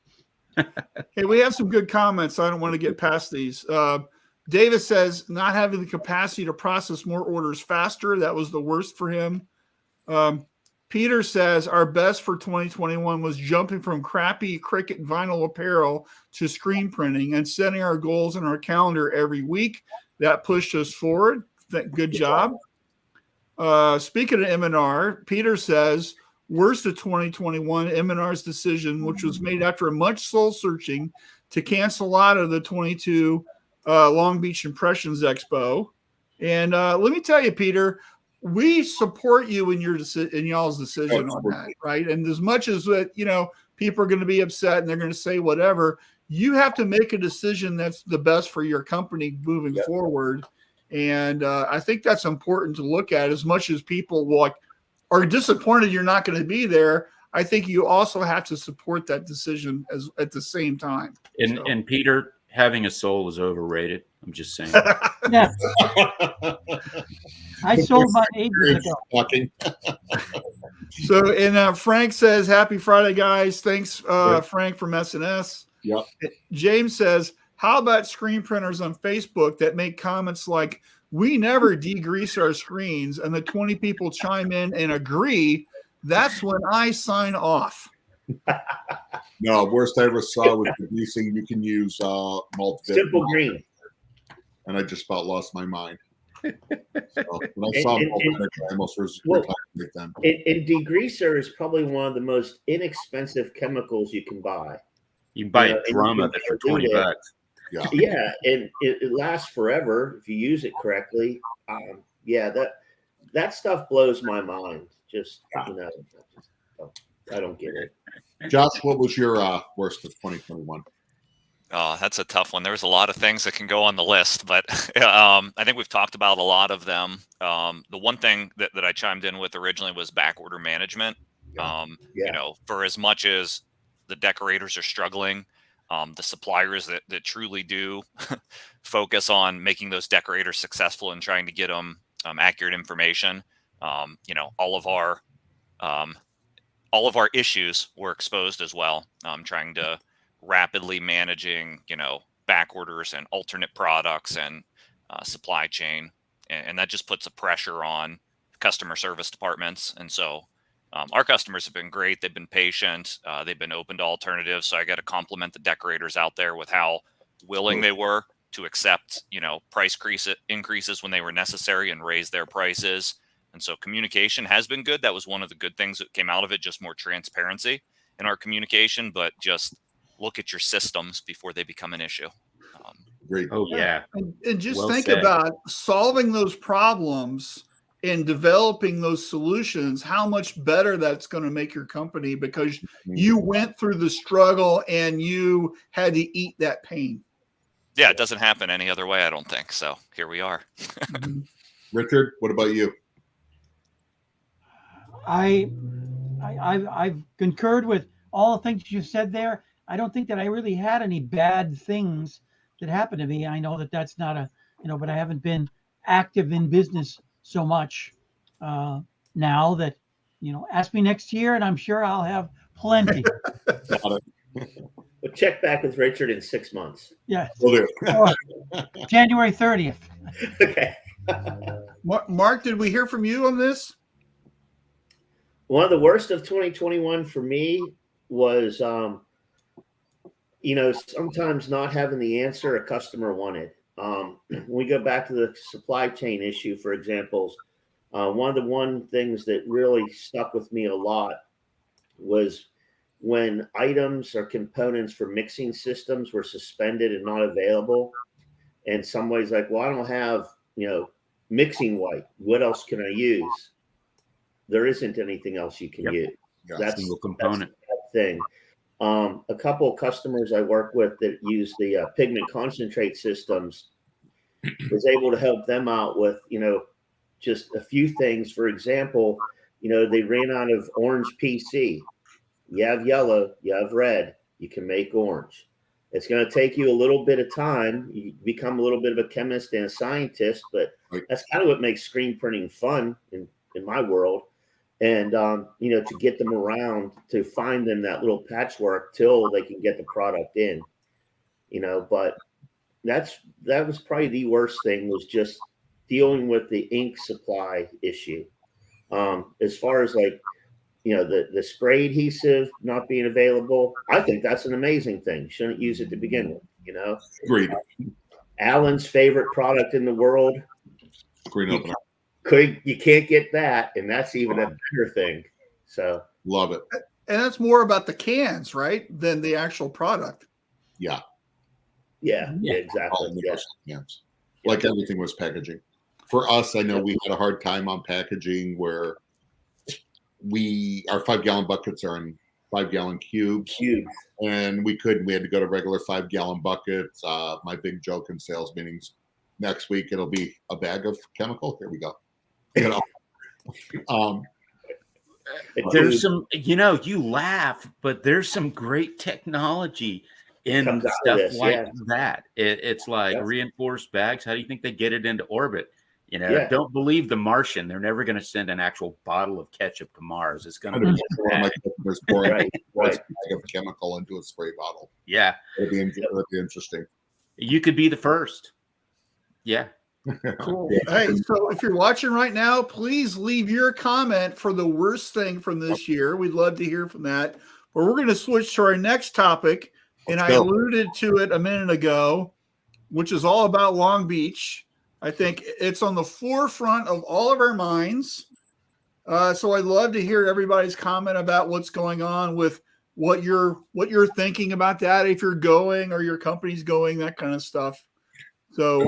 Hey, we have some good comments. I don't want to get past these. Davis says not having the capacity to process more orders faster. That was the worst for him. Peter says our best for 2021 was jumping from crappy Cricut vinyl apparel to screen printing and setting our goals in our calendar every week. That pushed us forward. Good job. Speaking of M&R, Peter says, worst of 2021, M&R's decision, which was made after much soul searching to cancel out of the 22 Long Beach Impressions Expo. And let me tell you, Peter, we support you in y'all's decision on that, right? And as much as that, people are going to be upset and they're going to say whatever, you have to make a decision that's the best for your company moving forward. And I think that's important to look at. As much as people are disappointed you're not going to be there, I think you also have to support that decision at the same time. And Peter, having a soul is overrated. I'm just saying. Yeah. I sold my ages ago. So, and Frank says, happy Friday, guys. Thanks, Frank, from SNS. Yep. James says, how about screen printers on Facebook that make comments like, we never degrease our screens, and the 20 people chime in and agree, that's when I sign off. No, worst I ever saw was degreasing. You can use malt. Simple green. And I just about lost my mind. So when I saw malt vinegar, I almost was retired then. And degreaser is probably one of the most inexpensive chemicals you can buy. You can buy a drum of it for $20. Yeah, and it lasts forever if you use it correctly. That stuff blows my mind. Just I don't get it. Josh, what was your worst of 2021? Oh, that's a tough one. There's a lot of things that can go on the list, but I think we've talked about a lot of them. The one thing that I chimed in with originally was back order management. For as much as the decorators are struggling, the suppliers that truly do focus on making those decorators successful and trying to get them accurate information. All of our issues were exposed as well. Trying to rapidly managing, back orders and alternate products and supply chain. And that just puts a pressure on customer service departments. And so our customers have been great. They've been patient. They've been open to alternatives. So I got to compliment the decorators out there with how willing they were to accept, price increases when they were necessary and raise their prices. And so communication has been good. That was one of the good things that came out of it, just more transparency in our communication, but just look at your systems before they become an issue. Great. Oh, yeah. And just think about solving those problems and developing those solutions, how much better that's going to make your company because you went through the struggle and you had to eat that pain. Yeah, it doesn't happen any other way, I don't think. So here we are. Richard, what about you? I've concurred with all the things you said there. I don't think that I really had any bad things that happened to me. I know that that's not but I haven't been active in business so much now that, ask me next year and I'm sure I'll have plenty. We'll check back with Richard in 6 months. Yeah. Will do. January 30th. Okay. Mark, did we hear from you on this? One of the worst of 2021 for me was, sometimes not having the answer a customer wanted. When we go back to the supply chain issue, for example, one of the things that really stuck with me a lot was when items or components for mixing systems were suspended and not available. And somebody's like, well, I don't have, mixing white. What else can I use? There isn't anything else you can use. Yeah, that's single component. That's the thing. A couple of customers I work with that use the pigment concentrate systems was able to help them out with, just a few things. For example, they ran out of orange PC. You have yellow, you have red, you can make orange. It's going to take you a little bit of time. You become a little bit of a chemist and a scientist, but that's kind of what makes screen printing fun in my world. And, to get them around, to find them that little patchwork till they can get the product in, but that was probably the worst thing, was just dealing with the ink supply issue. As far as the spray adhesive not being available, I think that's an amazing thing. You shouldn't use it to begin with, Agreed. Alan's favorite product in the world. Screen opener. You can't get that, and that's even a better thing. So Love it. And that's more about the cans, right, than the actual product. Yeah. yeah, exactly. All universal cans. Like everything was packaging. For us, I know we had a hard time on packaging where our 5-gallon buckets are in 5-gallon cubes. And we had to go to regular 5-gallon buckets. My big joke in sales meetings next week, it'll be a bag of chemical. Here we go. You know, there's some, you laugh, but there's some great technology in stuff like that. It's like reinforced bags. How do you think they get it into orbit? Don't believe the Martian. They're never going to send an actual bottle of ketchup to Mars. It's going to be my customers pouring a bag of chemical into a spray bottle. Yeah, it'd be interesting. You could be the first. Yeah. Cool. Hey, so if you're watching right now, please leave your comment for the worst thing from this year. We'd love to hear from that. But we're going to switch to our next topic, and I alluded to it a minute ago, which is all about Long Beach. I think it's on the forefront of all of our minds. So I'd love to hear everybody's comment about what's going on with what you're thinking about that, if you're going or your company's going, that kind of stuff. So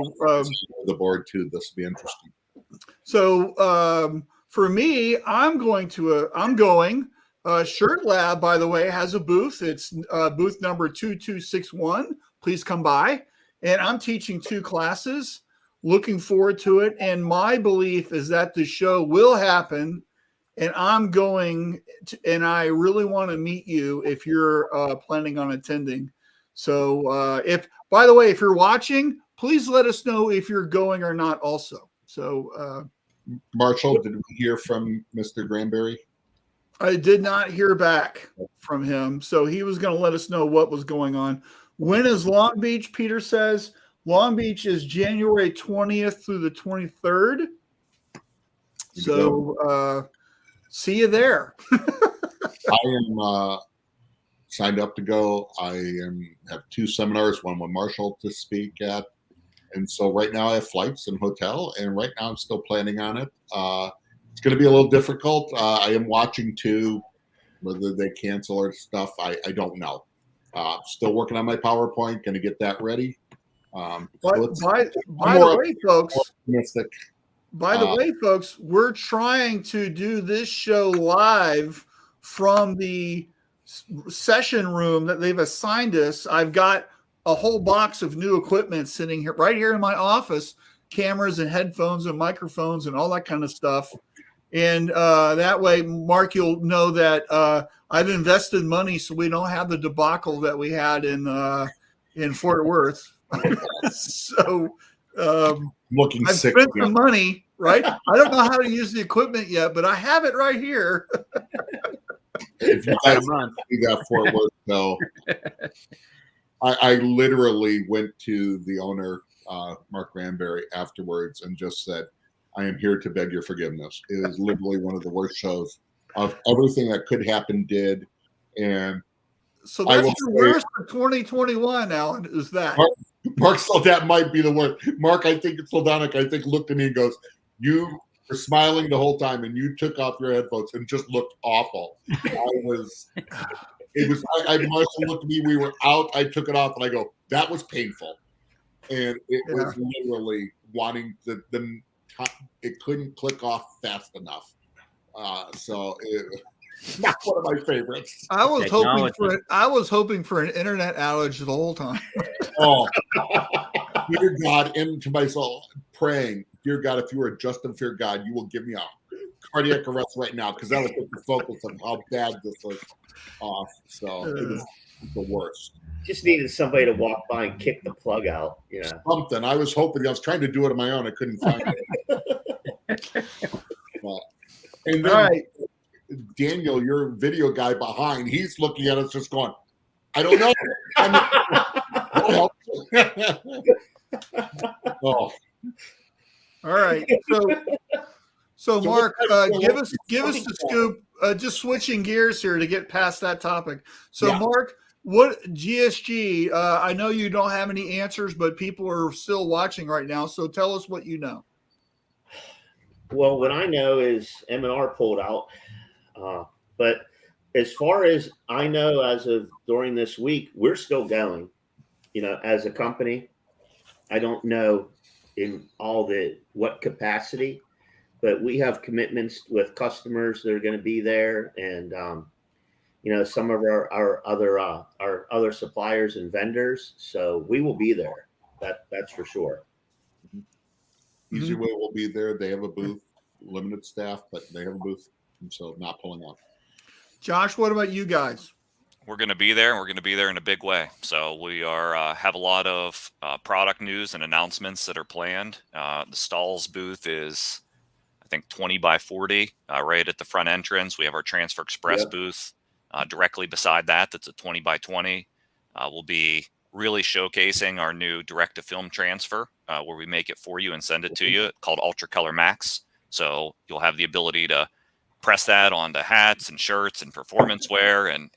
the board too. This will be interesting. So for me, I'm going. Shirt Lab, by the way, has a booth. It's booth number 2261. Please come by. And I'm teaching 2 classes. Looking forward to it. And my belief is that the show will happen. And I'm going to, and I really want to meet you if you're planning on attending. So by the way, if you're watching, please let us know if you're going or not also. So Marshall, did we hear from Mr. Granberry? I did not hear back from him. So he was going to let us know what was going on. When is Long Beach? Peter says Long Beach is January 20th through the 23rd. So see you there. I am signed up to go. I have 2 seminars, one with Marshall to speak at. And so right now I have flights and hotel, and right now I'm still planning on it. It's going to be a little difficult. I am watching too, whether they cancel or stuff. I don't know. Still working on my PowerPoint, going to get that ready. By the way, folks, we're trying to do this show live from the session room that they've assigned us. I've got a whole box of new equipment sitting here, right here in my office, cameras and headphones and microphones and all that kind of stuff. And that way, Mark, you'll know that I've invested money so we don't have the debacle that we had in Fort Worth. So looking I've sick. spent the money, right? I don't know how to use the equipment yet, but I have it right here. If you guys do that Fort Worth, though, I literally went to the owner, Mark Granberry, afterwards and just said, I am here to beg your forgiveness. It is literally one of the worst shows of everything that could happen did. And so that's the worst for 2021, Alan, is that. Mark that might be the worst. Mark, I think it's Soldonic, I think, looked at me and goes, you were smiling the whole time and you took off your headphones and just looked awful. Marshall looked at me, we were out, I took it off and I go, that was painful. And it was literally wanting it couldn't click off fast enough. So not one of my favorites. I was hoping for an internet outage the whole time. Oh, dear God, into my soul, praying, dear God, if you are just and fear God, you will give me a cardiac arrest right now, because that was the focus of how bad this was off. So it was the worst. Just needed somebody to walk by and kick the plug out. Something. I was trying to do it on my own. I couldn't find it. And then Daniel, your video guy behind, he's looking at us just going, I don't know. Oh. All right. So Mark, give us the scoop. Just switching gears here to get past that topic. So Mark, what GSG? I know you don't have any answers, but people are still watching right now. So tell us what you know. Well, what I know is M&R pulled out, but as far as I know, as of during this week, we're still going. As a company, I don't know in what capacity, but we have commitments with customers that are going to be there, and some of our other suppliers and vendors. So we will be there. That's for sure. Easy Way will be there. They have a booth, limited staff, but they have a booth, and so not pulling out. Josh, what about you guys? We're going to be there, and we're going to be there in a big way. So we are have a lot of product news and announcements that are planned. The stalls booth is, I think, 20 by 40 right at the front entrance. We have our Transfer Express booth directly beside that. That's a 20 by 20. We'll be really showcasing our new direct-to-film transfer where we make it for you and send it to you, called Ultra Color Max. So you'll have the ability to press that onto hats and shirts and performance wear and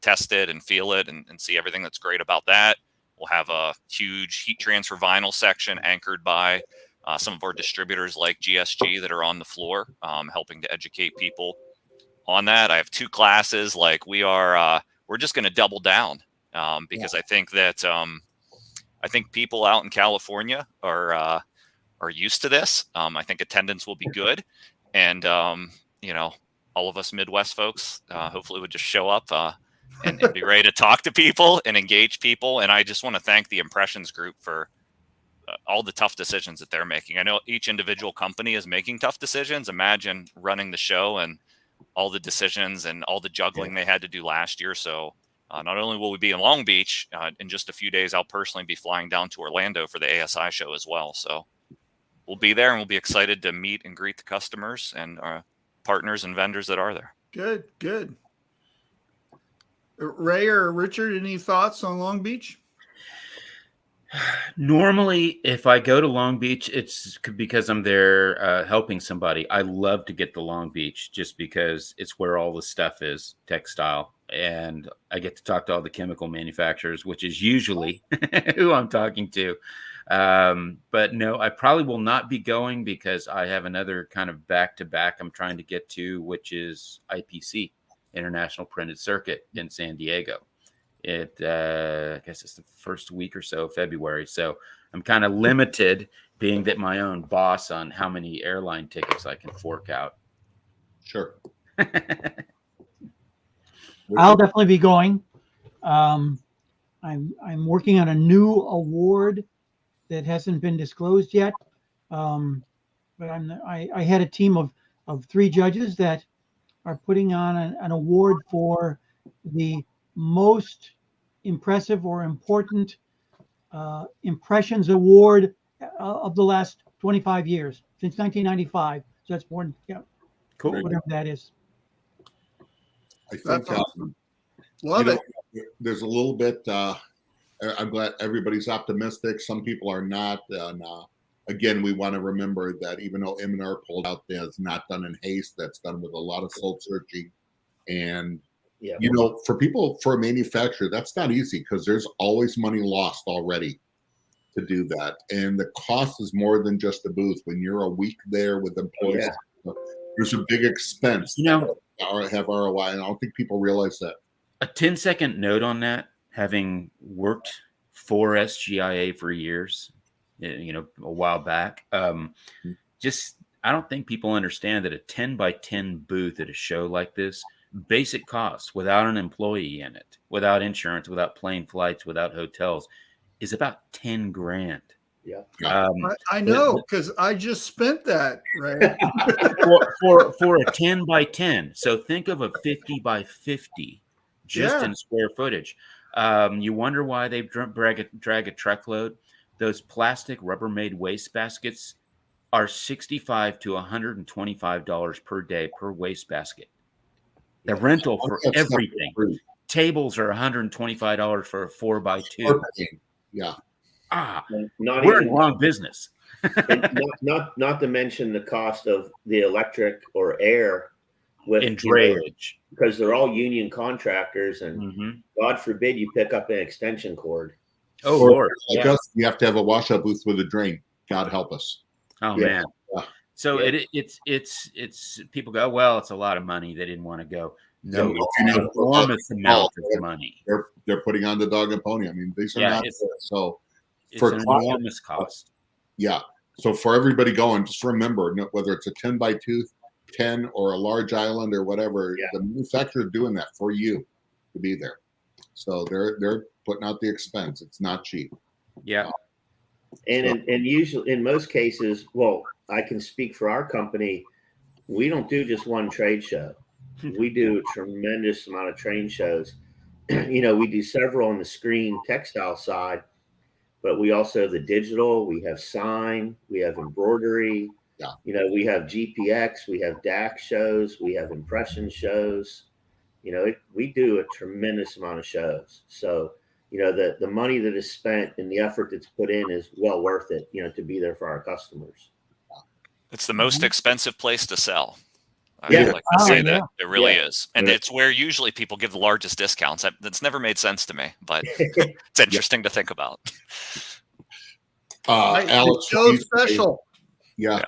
test it and feel it and see everything that's great about that. We'll have a huge heat transfer vinyl section anchored by some of our distributors like GSG that are on the floor, helping to educate people on that. I have 2 classes. Like we're just going to double down because I think that I think people out in California are used to this. I think attendance will be good, and all of us Midwest folks hopefully would just show up and be ready to talk to people and engage people. And I just want to thank the Impressions Group for all the tough decisions that they're making. I know each individual company is making tough decisions. Imagine running the show and all the decisions and all the juggling they had to do last year. So not only will we be in Long Beach in just a few days, I'll personally be flying down to Orlando for the ASI show as well. So we'll be there, and we'll be excited to meet and greet the customers and partners and vendors that are there. Good. Ray or Richard, any thoughts on Long Beach? Normally, if I go to Long Beach, it's because I'm there helping somebody. I love to get to Long Beach just because it's where all the stuff is, textile. And I get to talk to all the chemical manufacturers, which is usually who I'm talking to. But no, I probably will not be going because I have another kind of back-to-back I'm trying to get to, which is IPC, International Printed Circuit in San Diego. I guess it's the first week or so of February. So I'm kind of limited, being that my own boss, on how many airline tickets I can fork out. Sure. I'll definitely be going. I'm working on a new award that hasn't been disclosed yet. But I had a team of 3 judges that are putting on an award for the most impressive or important impressions award of the last 25 years, since 1995. So that's more, Cool. Whatever that is. I think That's awesome. Love it. There's a little bit. I'm glad everybody's optimistic. Some people are not. And again, we want to remember that even though M&R pulled out, that's not done in haste. That's done with a lot of soul searching. And for a manufacturer, that's not easy because there's always money lost already to do that. And the cost is more than just the booth. When you're a week there with employees, there's a big expense. Have ROI, and I don't think people realize that. A 10-second note on that, having worked for SGIA for years, a while back, I don't think people understand that a 10 by 10 booth at a show like this, basic costs without an employee in it, without insurance, without plane flights, without hotels, is about 10 grand. Yeah. I know, because I just spent that, right? for a 10 by 10. So think of a 50 by 50 just in square footage. You wonder why they drag a truckload. Those plastic Rubbermaid waste baskets are $65 to $125 per day per waste basket. The rental for everything. Tables are $125 for a 4x2. Yeah. We're in the wrong business. not to mention the cost of the electric or air with drayage, because they're all union contractors, and God forbid you pick up an extension cord. Lord, like us, you have to have a washout booth with a drain. God help us. Man. So Yeah. it's people go, well, it's a lot of money. They didn't want to go. No, Yeah, it's an enormous amount of money. They're putting on the dog and pony. I mean, these are Yeah, not it's- so It's for an clients, enormous cost. yeah. So for everybody going, just remember, whether it's a 10 by 10 or a large island or whatever, Yeah. the manufacturer is doing that for you to be there. So they're putting out the expense. It's not cheap. Yeah. And usually, in most cases, well, I can speak for our company. We don't do just one trade show. We do a tremendous amount of trade shows. We do several on the screen textile side, but we also have the digital. We have sign. We have embroidery. Yeah. We have GPX. We have DAC shows. We have impression shows. We do a tremendous amount of shows. So, the money that is spent and the effort that's put in is well worth it, to be there for our customers. It's the most expensive place to sell. I Yeah. would like to say yeah. that it really Yeah. is. And Yeah. it's where usually people give the largest discounts. That's never made sense to me, but it's interesting to think about. Alex, Show special. yeah.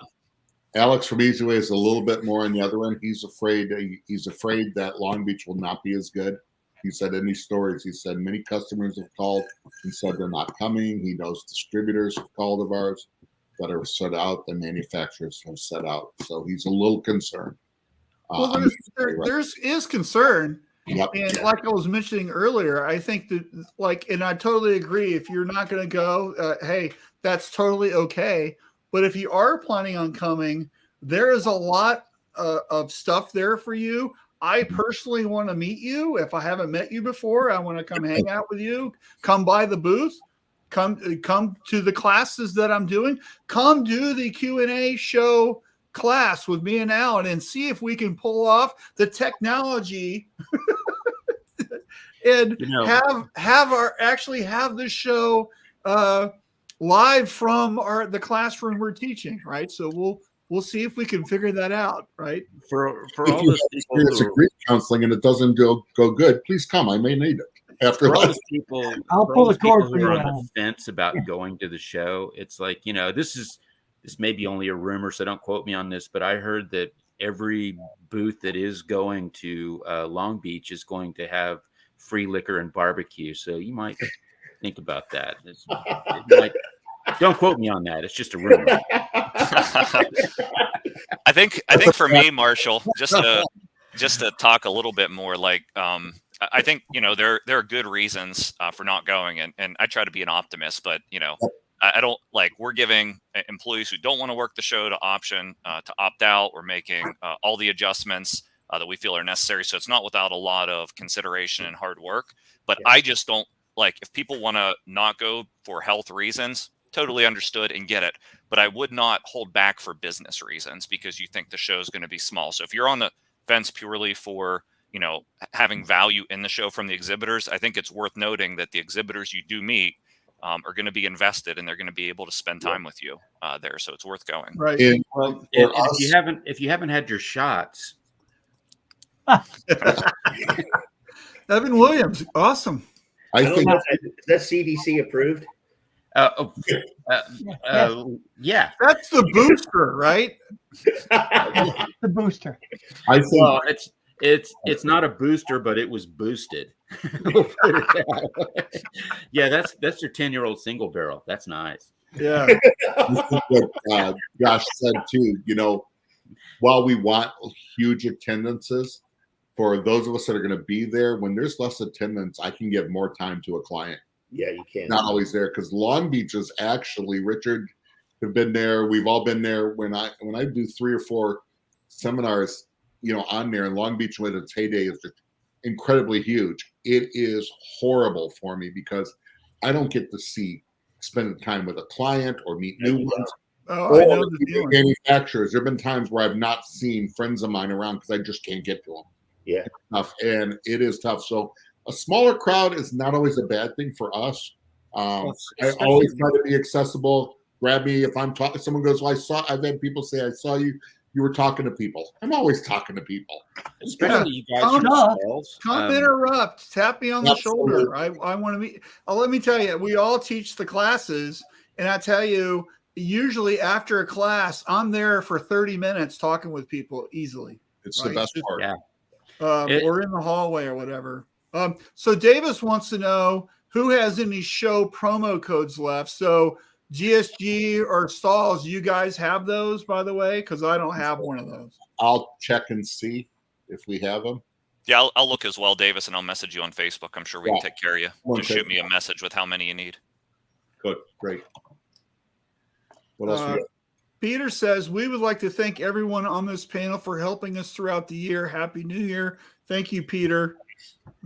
Alex from Easyway is a little bit more on the other end. He's afraid that Long Beach will not be as good. He said in these stories, he said many customers have called and said they're not coming. He knows distributors have called of ours that are set out, the manufacturers have set out. So he's a little concerned. Well, there's is concern. Yep. And like I was mentioning earlier, I think that and I totally agree. If you're not going to go, hey, that's totally okay. But if you are planning on coming, there is a lot of stuff there for you. I personally want to meet you. If I haven't met you before, I want to come hang out with you. Come by the booth. Come to the classes that I'm doing. Come do the Q&A show class with me and Alan and see if we can pull off the technology and have the show live from the classroom we're teaching, right? So we'll see if we can figure that out, right? For If all you those have people experience in grief counseling and it doesn't go good, please come. I may need it after for all that. those people, I'll for pull all those the cord people for who you, are on Alan. the fence about going to the show, it's like, this may be only a rumor, so don't quote me on this, but I heard that every booth that is going to Long Beach is going to have free liquor and barbecue. So you might think about that. Don't quote me on that. It's just a rumor. I think for me, Marshall, just to talk a little bit more, I think there are good reasons for not going, and I try to be an optimist, but I don't we're giving employees who don't want to work the show to option to opt out. We're making all the adjustments that we feel are necessary, so it's not without a lot of consideration and hard work. But I just don't if people want to not go for health reasons. Totally understood and get it, but I would not hold back for business reasons because you think the show is going to be small. So if you're on the fence purely for having value in the show from the exhibitors, I think it's worth noting that the exhibitors you do meet are going to be invested and they're going to be able to spend time with you there. So it's worth going. Right. Well, if you haven't had your shots, Evan Williams, awesome. I think is that CDC approved? yeah, That's the booster, right? The booster. I think well, it's not a booster, but it was boosted. We'll put it that way. Yeah, that's your 10-year-old single barrel. That's nice. Yeah. what Josh said too. While we want huge attendances, for those of us that are going to be there, when there's less attendance, I can give more time to a client. Yeah, you can. Not always there because Long Beach is actually, Richard have been there. We've all been there. When I do 3 or 4 seminars, on there, and Long Beach when its heyday is just incredibly huge. It is horrible for me because I don't get to spend time with a client or meet new ones. Oh, I know the feeling. Manufacturers. There have been times where I've not seen friends of mine around because I just can't get to them. Yeah. It's tough, and it is tough. So a smaller crowd is not always a bad thing for us. I always try to be accessible. Grab me if I'm talking. Someone goes, "Well, I've had people say I saw you. You were talking to people." I'm always talking to people. Especially you guys Come yourselves. Come interrupt. Tap me on the shoulder. I want to meet. Let me tell you, we all teach the classes, and I tell you, usually after a class, I'm there for 30 minutes talking with people easily. It's Right. the best part. Yeah. Or in the hallway or whatever. So Davis wants to know who has any show promo codes left. So GSG or Stalls, you guys have those, by the way? Because I don't have one of those. I'll check and see if we have them. Yeah, I'll look as well, Davis, and I'll message you on Facebook. I'm sure we can take care of you. Okay. Just shoot me a message with how many you need. Good, great. What else we got? Peter says, we would like to thank everyone on this panel for helping us throughout the year. Happy New Year. Thank you, Peter.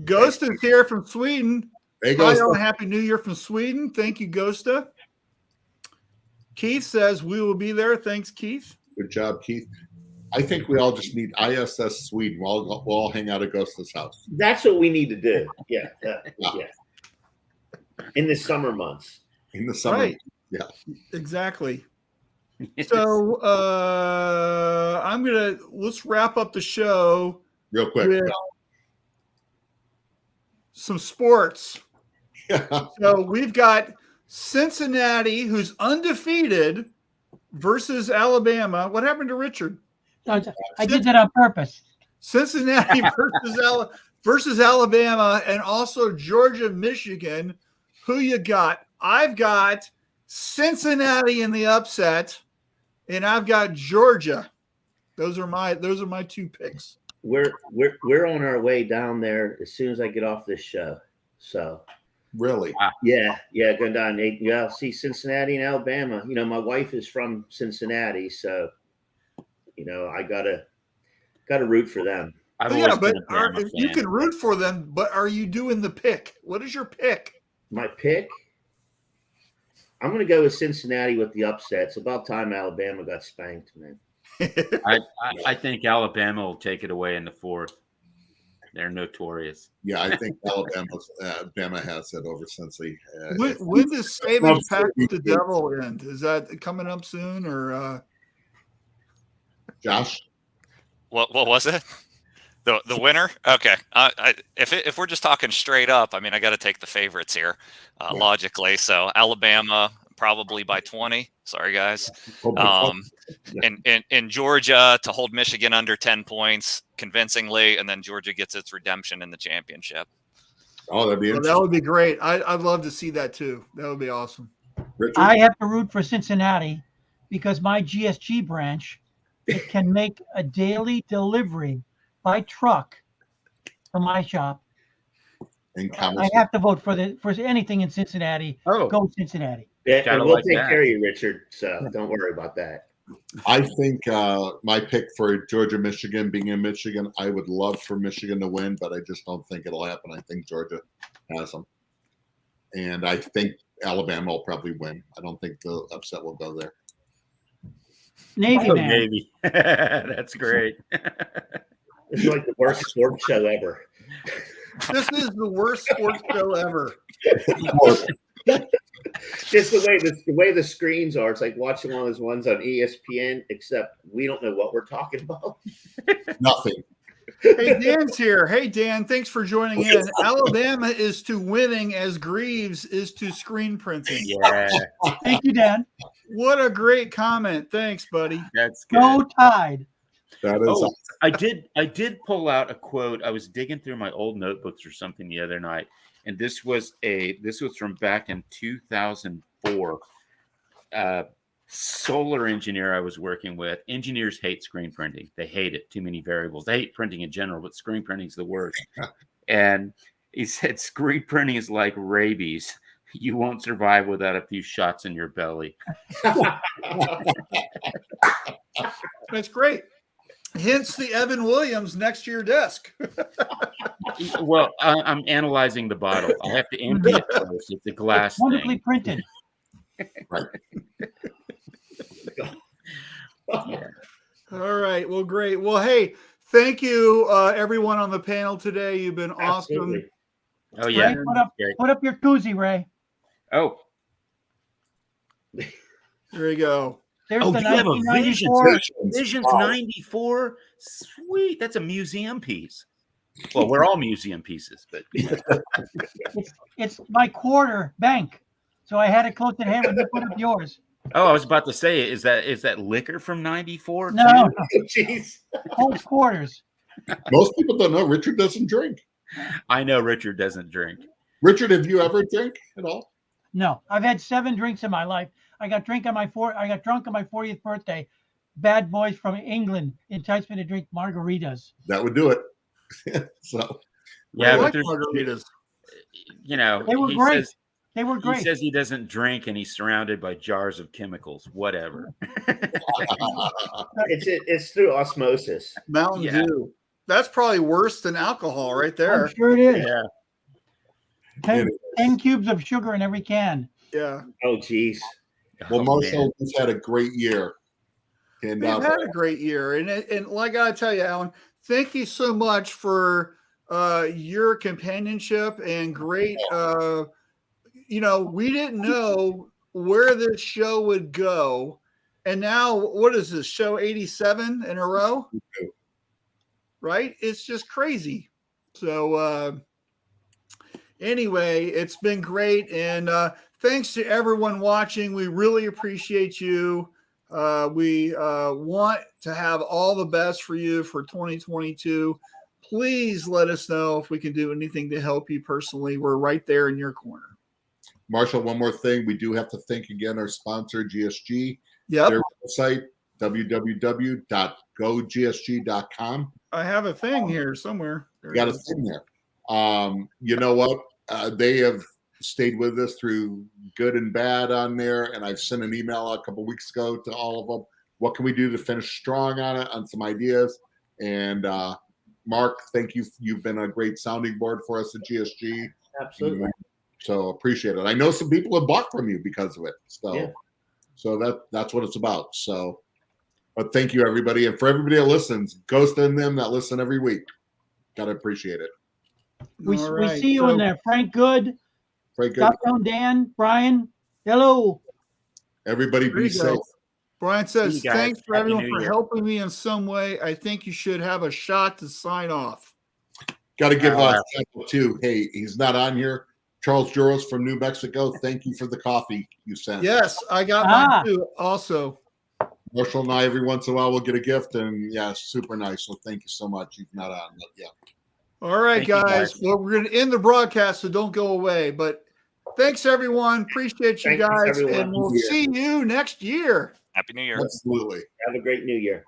Ghost is here from Sweden. Hey, Hi, Ghosta. Happy New Year from Sweden. Thank you, Ghosta. Keith says, we will be there. Thanks, Keith. Good job, Keith. I think we all just need ISS Sweden. We'll all hang out at Ghosta's house. That's what we need to do. Yeah. Yeah. In the summer months. In the summer. Right. Yeah. Exactly. So let's wrap up the show Real quick. with some sports. So we've got Cincinnati, who's undefeated, versus Alabama. What happened to Richard? I did that on purpose. Cincinnati versus Alabama, and also Georgia, Michigan. Who you got? I've got Cincinnati in the upset, and I've got Georgia. Those are my two picks. We're on our way down there as soon as I get off this show. So Really? yeah, going down. Yeah, see Cincinnati and Alabama. You know, my wife is from Cincinnati, so you know I gotta root for them. Yeah, but you can root for them, but are you doing the pick? What is your pick? My pick? I'm going to go with Cincinnati with the upset. It's about time Alabama got spanked, man. I think Alabama will take it away in the fourth. They're notorious. Yeah, I think Alabama has it over Cincy. When does Saban pack the devil end? Is that coming up soon, or Josh? What was it? The winner? Okay. If we're just talking straight up, I mean, I got to take the favorites here, logically. So Alabama probably by 20. Sorry, guys. In Georgia to hold Michigan under 10 points convincingly, and then Georgia gets its redemption in the championship. Oh, that'd be interesting. That would be great. I'd love to see that too. That would be awesome. Richard? I have to root for Cincinnati because my GSG branch, it can make a daily delivery by truck from my shop. I have to vote for anything in Cincinnati. Oh. Go Cincinnati. Yeah, and we'll take that. care of you, Richard. So don't worry about that. I think my pick for Georgia, Michigan, being in Michigan, I would love for Michigan to win, but I just don't think it'll happen. I think Georgia has them. And I think Alabama will probably win. I don't think the upset will go there. Navy man. Navy. That's great. It's like the worst sports show ever. This is the worst sports show ever. Just the way the screens are. It's like watching one of those ones on ESPN, except we don't know what we're talking about. Nothing. Hey, Dan's here. Hey, Dan, thanks for joining in. Alabama is to winning as Greaves is to screen printing. Yeah, Thank you, Dan. What a great comment. Thanks, buddy. that's good. Go Tide. That is Oh, I did pull out a quote. I was digging through my old notebooks or something the other night, and this was from back in 2004. Solar engineer I was working with. Engineers hate screen printing. They hate it. Too many variables. They hate printing in general, but screen printing is the worst. And he said, screen printing is like rabies. You won't survive without a few shots in your belly. That's great. Hence the Evan Williams next to your desk. Well, I'm analyzing the bottle. I have to empty it first. It's a glass Wonderfully thing. printed. right. Yeah. All right. Well, great. Well, hey, thank you, everyone on the panel today. You've been awesome. Absolutely. Oh yeah. Ray, Great. put up your koozie, Ray. Oh. There you go. There's Oh, the you have a 1994. Visions Wow. 94. Sweet. That's a museum piece. Well, we're all museum pieces, but It's my quarter bank. So I had it close at hand when you put up yours. Oh, I was about to say, is that liquor from '94? No, Oh, jeez. Colts quarters. Most people don't know Richard doesn't drink. I know Richard doesn't drink. Richard, have you ever drank at all? No, I've had 7 drinks in my life. I got drunk on my 40th birthday. Bad boys from England enticed me to drink margaritas. That would do it. So Yeah, I but like there's, margaritas. you know, They were he great. says They were he great. says he doesn't drink and he's surrounded by jars of chemicals. Whatever. It's through osmosis. Mountain Yeah. Dew. That's probably worse than alcohol right I'm there. sure it is. Yeah. 10 cubes of sugar in every can. Yeah. Oh, geez. well, Oh, Marshall man. has had a great year. And We've had a great year. And like I gotta tell you, Alan, thank you so much for your companionship and great we didn't know where this show would go. And now what is this, show 87 in a row? Right? It's just crazy. So anyway, it's been great. And thanks to everyone watching. We really appreciate you. We want to have all the best for you for 2022. Please let us know if we can do anything to help you personally. We're right there in your corner. Marshall, one more thing. We do have to thank again our sponsor, GSG. Yep. Their website, www.gogsg.com. I have a thing here somewhere. You got a thing there. You know what? They have stayed with us through good and bad on there. And I've sent an email a couple weeks ago to all of them. What can we do to finish strong on it, on some ideas? And Mark, thank you. You've been a great sounding board for us at GSG. Absolutely. So appreciate it. I know some people have bought from you because of it. So, Yeah. so that's what it's about. So, but thank you, everybody. And for everybody that listens, Ghost and them that listen every week. Got to appreciate it. We All right. see you in there. Frank Good, Very good. Top Down Dan, Brian. Hello. Everybody There be you go. safe. Brian See says, you guys. thanks for Happy everyone New for Year. helping me in some way. I think you should have a shot to sign off. Got to give Wow. a shout out too. Hey, he's not on here. Charles Juros from New Mexico. Thank you for the coffee you sent. Yes, I got Ah. mine too. Also, Marshall and I, every once in a while, we'll get a gift. And yeah, super nice. So thank you so much. You've not on, but yeah. all right, Thank you, guys. guys. Well, we're going to end the broadcast, so don't go away. But thanks, everyone. Appreciate you Thank you, guys. everyone. And we'll Yeah. see you next year. Happy New Year. Absolutely. Have a great new year.